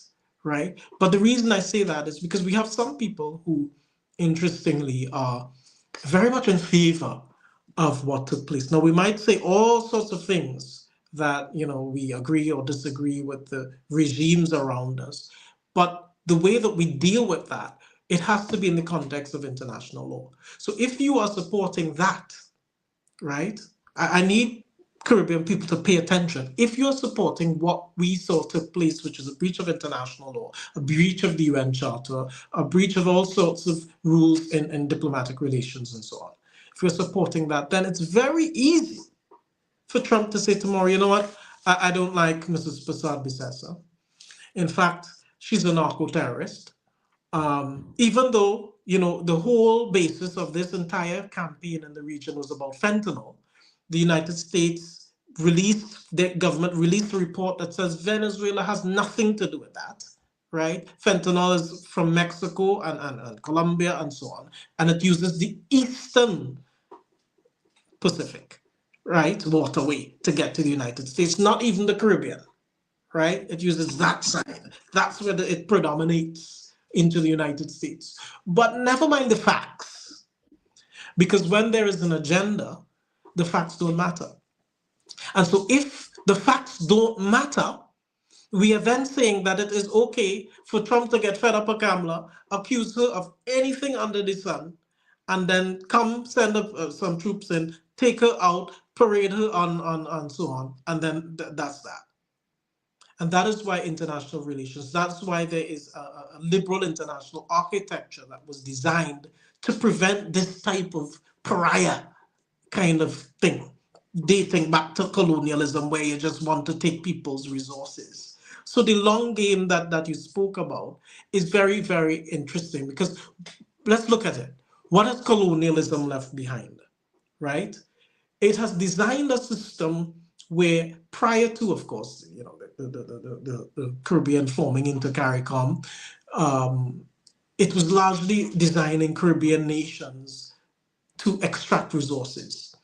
right? But the reason I say that is because we have some people who, interestingly, are very much in favor of what took place. Now, we might say all sorts of things that, we agree or disagree with the regimes around us, but the way that we deal with that, it has to be in the context of international law. So if you are supporting that, right, I need Caribbean people to pay attention. If you're supporting what we saw took place, which is a breach of international law, a breach of the UN Charter, a breach of all sorts of rules in diplomatic relations and so on, if you're supporting that, then it's very easy for Trump to say tomorrow, you know what, I don't like Mrs. Prasad Bissessa. In fact, she's a narco-terrorist. Even though, the whole basis of this entire campaign in the region was about fentanyl, the United States the government released a report that says Venezuela has nothing to do with that, right? Fentanyl is from Mexico and Colombia and so on, and it uses the Eastern Pacific, right, waterway to get to the United States, not even the Caribbean, right? It uses that side. That's where it predominates into the United States. But never mind the facts, because when there is an agenda, the facts don't matter. And so if the facts don't matter, we are then saying that it is okay for Trump to get fed up a Kamala, accuse her of anything under the sun, and then come send up some troops in, take her out, parade her on so on, and then that's that. And that is why international relations, that's why there is a liberal international architecture that was designed to prevent this type of pariah kind of thing, dating back to colonialism, where you just want to take people's resources. So the long game that you spoke about is very, very interesting, because let's look at it. What has colonialism left behind, right? It has designed a system where, prior to, of course, the Caribbean forming into CARICOM, it was largely designing Caribbean nations to extract resources,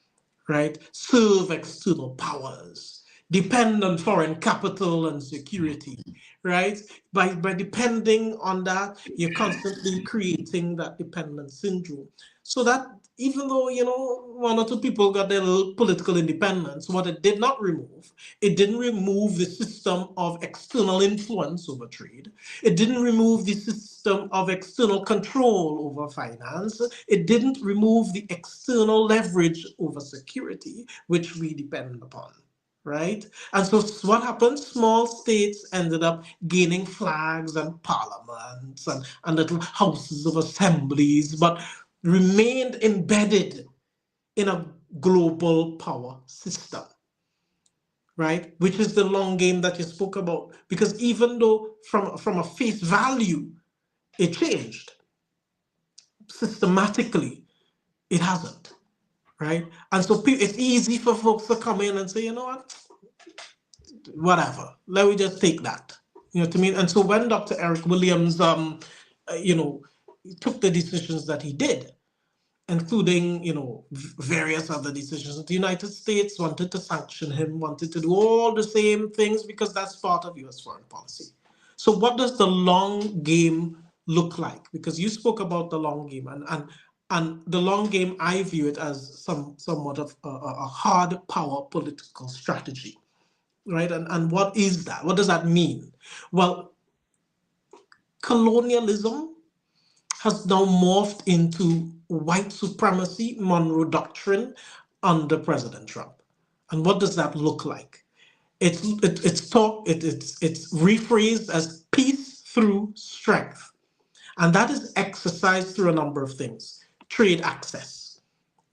right? Serve external powers, depend on foreign capital and security, right? By depending on that, you're constantly creating that dependent syndrome. So that even though, one or two people got their little political independence, what it did not remove, it didn't remove the system of external influence over trade. It didn't remove the system of external control over finance. It didn't remove the external leverage over security, which we depend upon, right? And so what happened? Small states ended up gaining flags and parliaments and little houses of assemblies, but remained embedded in a global power system, right? Which is the long game that you spoke about. Because even though from a face value, it changed, systematically, it hasn't, right? And so it's easy for folks to come in and say, you know what, whatever, let me just take that. You know what I mean? And so when Dr. Eric Williams, took the decisions that he did, including, various other decisions, the United States wanted to sanction him, wanted to do all the same things, because that's part of US foreign policy. So what does the long game look like? Because you spoke about the long game, and the long game, I view it as somewhat of a hard power political strategy, right? And what is that? What does that mean? Well, colonialism has now morphed into white supremacy, Monroe Doctrine, under President Trump. And what does that look like? It's rephrased as peace through strength. And that is exercised through a number of things. Trade access.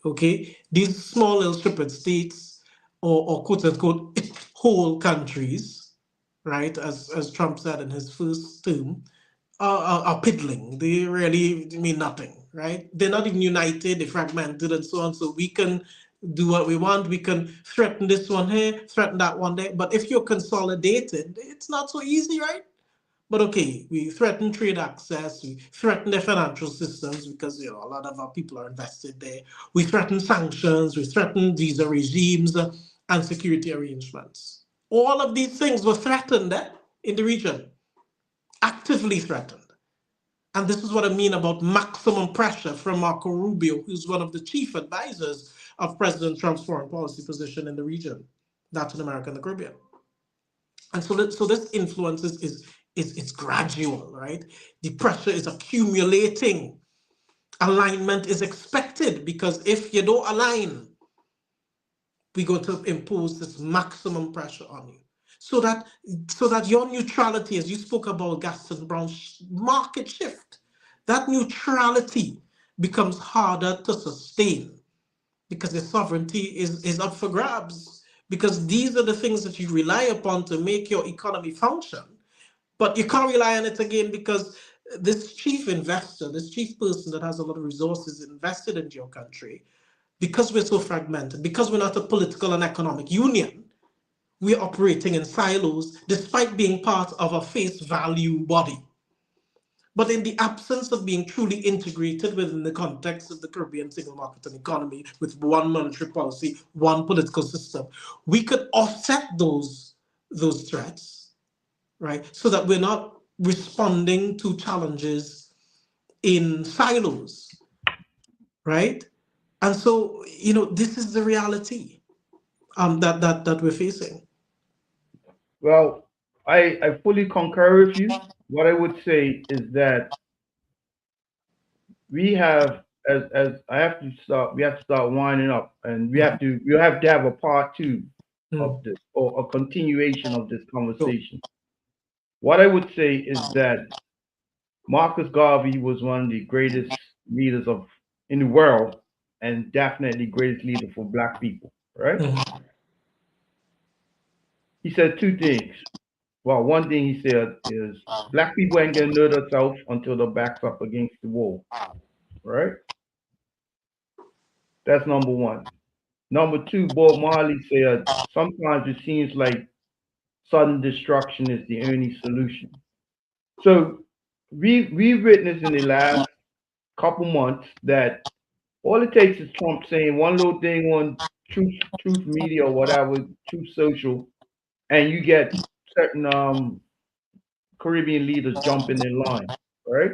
Okay? These small ill-stripped states, or quote unquote whole countries, right? As Trump said in his first term, are piddling. They really mean nothing, right? They're not even united, they're fragmented and so on. So we can do what we want. We can threaten this one here, threaten that one there. But if you're consolidated, it's not so easy, right? But okay, we threaten trade access, we threaten their financial systems, because a lot of our people are invested there. We threaten sanctions, we threaten visa regimes and security arrangements. All of these things were threatened in the region, actively threatened. And this is what I mean about maximum pressure from Marco Rubio, who's one of the chief advisors of President Trump's foreign policy position in the region, Latin America and the Caribbean. And so this influence is gradual, right? The pressure is accumulating. Alignment is expected, because if you don't align, we're going to impose this maximum pressure on you. So that your neutrality, as you spoke about Gaston Brown's market shift, that neutrality becomes harder to sustain, because the sovereignty is up for grabs, because these are the things that you rely upon to make your economy function. But you can't rely on it again because this chief investor, this chief person that has a lot of resources invested into your country, because we're so fragmented, because we're not a political and economic union, we're operating in silos despite being part of a face value body. But in the absence of being truly integrated within the context of the Caribbean single market and economy with one monetary policy, one political system, we could offset those threats, right? So that we're not responding to challenges in silos, right? And so, this is the reality that we're facing. Well, I fully concur with you. What I would say is that we have, as I have to start, we have to start winding up, and we have to have a part two of Mm. this, or a continuation of this So, conversation. What I would say is that Marcus Garvey was one of the greatest leaders of in the world, and definitely greatest leader for Black people. Right? mm, He said two things. Well, one thing he said is Black people ain't gonna know themselves until their backs up against the wall. Right? That's number one. Number two, Bob Marley said sometimes it seems like sudden destruction is the only solution. So we witnessed in the last couple months that all it takes is Trump saying one little thing on truth media or whatever, truth social, and you get certain Caribbean leaders jumping in line, right?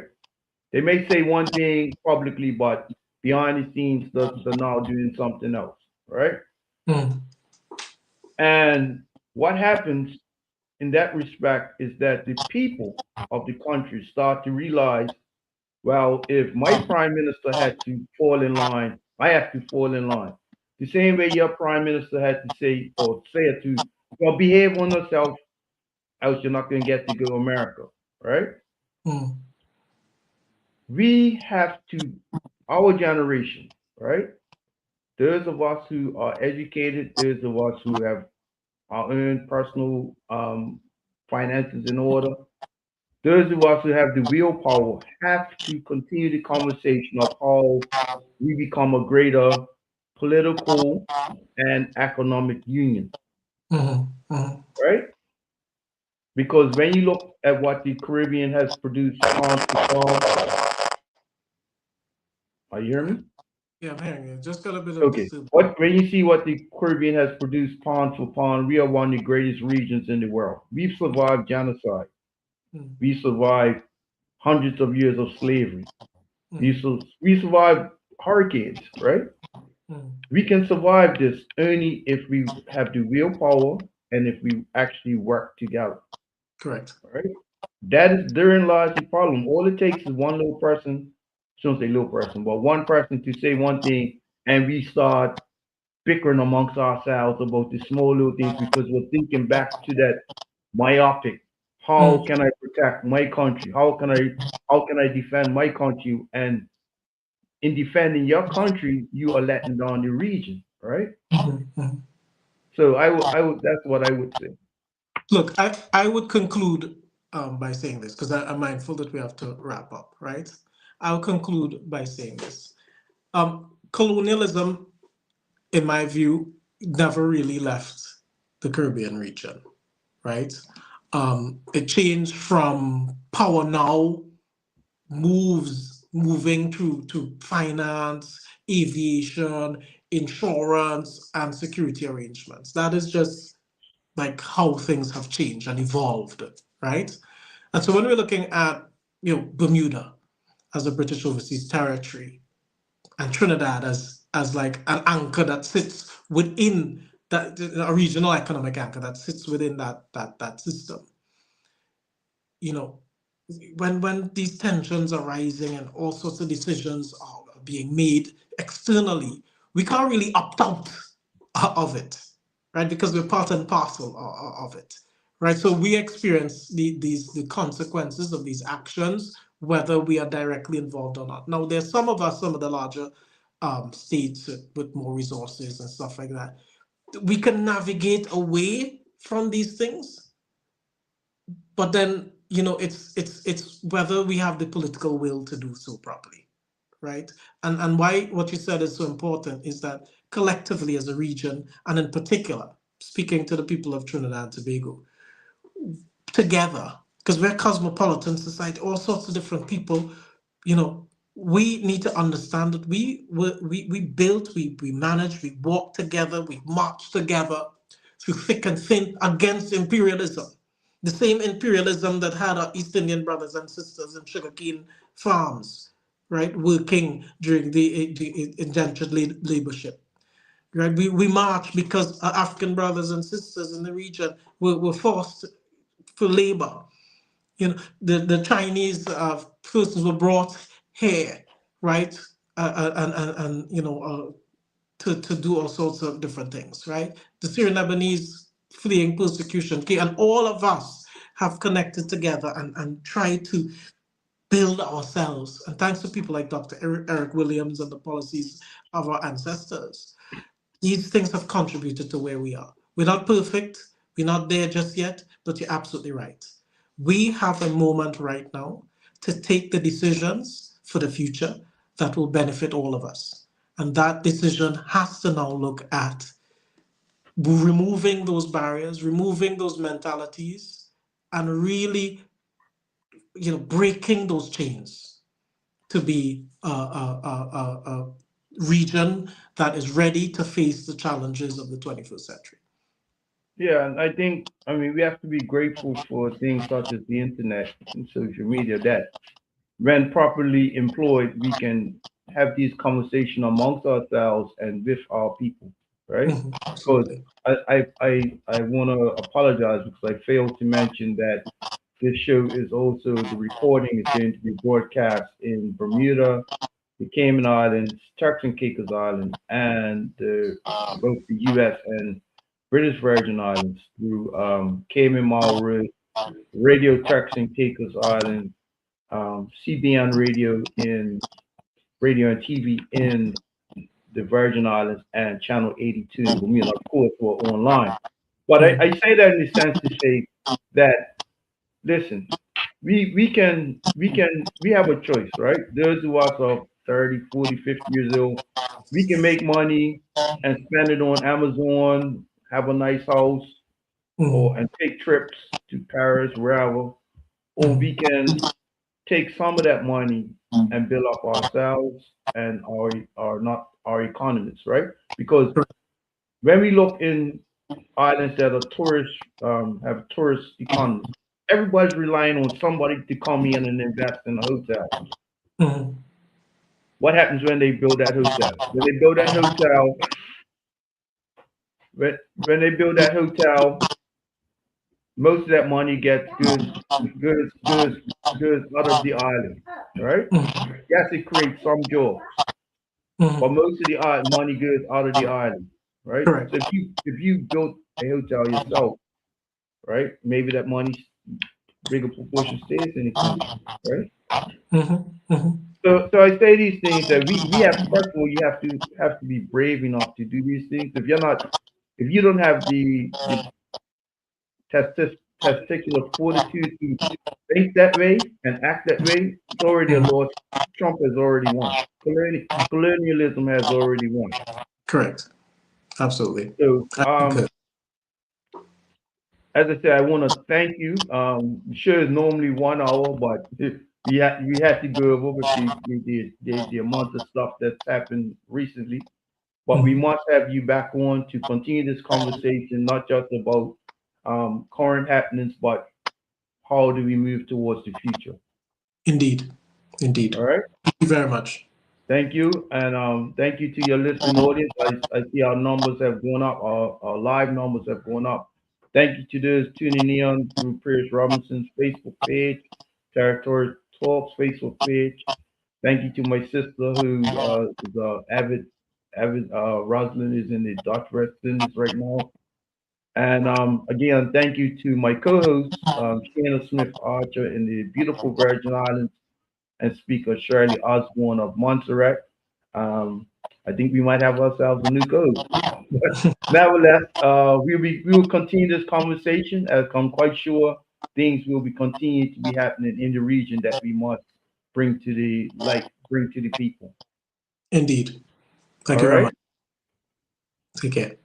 They may say one thing publicly, but behind the scenes they're now doing something else, right? mm, And what happens in that respect is that the people of the country start to realize, well, if my prime minister had to fall in line, I have to fall in line. The same way your prime minister had to say or say it to, well, behave on yourself, else you're not going to get to go to America, right? mm, We have to, our generation, right? Those of us who are educated, those of us who have our own personal finances in order, those of us who have the willpower have to continue the conversation of how we become a greater political and economic union, mm, mm. right? Because when you look at what the Caribbean has produced pound for pound, are you hearing me? Yeah, I'm hearing you. Just got a bit of Okay. disturbance. What when you see what the Caribbean has produced pound for pound, we are one of the greatest regions in the world. We've survived genocide. Mm, We survived hundreds of years of slavery. mm, We survived hurricanes, right? mm. We can survive this only if we have the willpower and if we actually work together. Correct. Right? That is therein lies the problem. All it takes is one little person, shouldn't say little person, but one person to say one thing, and we start bickering amongst ourselves about the small little things because we're thinking back to that myopic. How Mm, can I protect my country? How can I defend my country? And in defending your country, you are letting down the region, right? mhm, mhm. So I would that's what I would say. Look, I would conclude by saying this because I'm mindful that we have to wrap up, right? I'll conclude by saying this. Colonialism, in my view, never really left the Caribbean region, right? It changed from power now moving to finance, aviation, insurance, and security arrangements. That is just like how things have changed and evolved, right? And so when we're looking at Bermuda as a British overseas territory and Trinidad as like an anchor that sits within that, a regional economic anchor that sits within that system, you know, when these tensions are rising and all sorts of decisions are being made externally, we can't really opt out of it, right? Because we're part and parcel of it, right? So we experience the consequences of these actions, whether we are directly involved or not. Now, there's some of us, some of the larger states with more resources and stuff like that, we can navigate away from these things, but then it's whether we have the political will to do so properly, right? And why what you said is so important is that collectively as a region, and in particular speaking to the people of Trinidad and Tobago, together, because we're a cosmopolitan society, all sorts of different people, we need to understand that we built, we managed, we walked together, we marched together through thick and thin against imperialism. The same imperialism that had our East Indian brothers and sisters in sugarcane farms, right, working during the indentured laborship. Right, we marched because our African brothers and sisters in the region were forced for labor. The Chinese persons were brought here, right, to do all sorts of different things, right? The Syrian Lebanese fleeing persecution, okay, and all of us have connected together and tried to build ourselves. And thanks to people like Dr. Eric Williams and the policies of our ancestors, these things have contributed to where we are. We're not perfect. We're not there just yet, but you're absolutely right. We have a moment right now to take the decisions for the future that will benefit all of us. And that decision has to now look at removing those barriers, removing those mentalities, and really, breaking those chains to be a region that is ready to face the challenges of the 21st century. Yeah, and I mean, we have to be grateful for things such as the internet and social media that, when properly employed, we can have these conversations amongst ourselves and with our people, right? Because Absolutely. I want to apologize because I failed to mention that this show is also, the recording is going to be broadcast in Bermuda, the Cayman Islands, Turks and Caicos Islands, and both the U.S. and British Virgin Islands through Cayman Mauru, Radio Turks and Caicos Islands, CBN radio and TV in the Virgin Islands, and Channel 82 in Bermuda. Of course, we're online. But I say that in the sense to say that, listen, we have a choice, right? Those of us are 30, 40, 50 years old, we can make money and spend it on Amazon, have a nice house, or and take trips to Paris, wherever, or we can take some of that money and build up ourselves and our not our economies, right? Because when we look in islands that are tourist have tourist economies, everybody's relying on somebody to come in and invest in a hotel. Mhm. What happens when they build that hotel? When they build that hotel, when they build that hotel, most of that money gets goods out of the island, right? Mhm. Yes, it creates some jobs, but Mhm. most of the money goes out of the island, right? So Correct. if you built a hotel yourself, right, maybe that money, bigger proportion stays in the country, right? Mhm. Mhm. So I say these things that we have. First of all, you have to be brave enough to do these things. If you don't have the testicular fortitude to think that way and act that way, it's already a Mhm. loss. Trump has already won. Colonialism has already won. Correct. Absolutely. So, I concur. as I said, I want to thank you. The show is normally 1 hour, but we had to go over with the amount of stuff that's happened recently. But we Mhm. must have you back on to continue this conversation, not just about current happenings, but how do we move towards the future. Indeed. Indeed. All right. Thank you very much. Thank you, and thank you to your listening audience. I see our numbers have gone up, our live numbers have gone up. Thank you to those tuning in through Pearce Robinson's Facebook page, Territory Talks Facebook page. Thank you to my sister who is avid Rosalind is in the Dutch West Indies right now. And again, thank you to my co-host, Shannon Smith Archer in the beautiful Virgin Islands, and speaker Shirley Osborne of Montserrat. Um, I think we might have ourselves a new co-host. Nevertheless, we will continue this conversation, as I'm quite sure things will be continuing to be happening in the region that we must bring to the light, bring to the people. Indeed. Thank All you very right. much. Take care.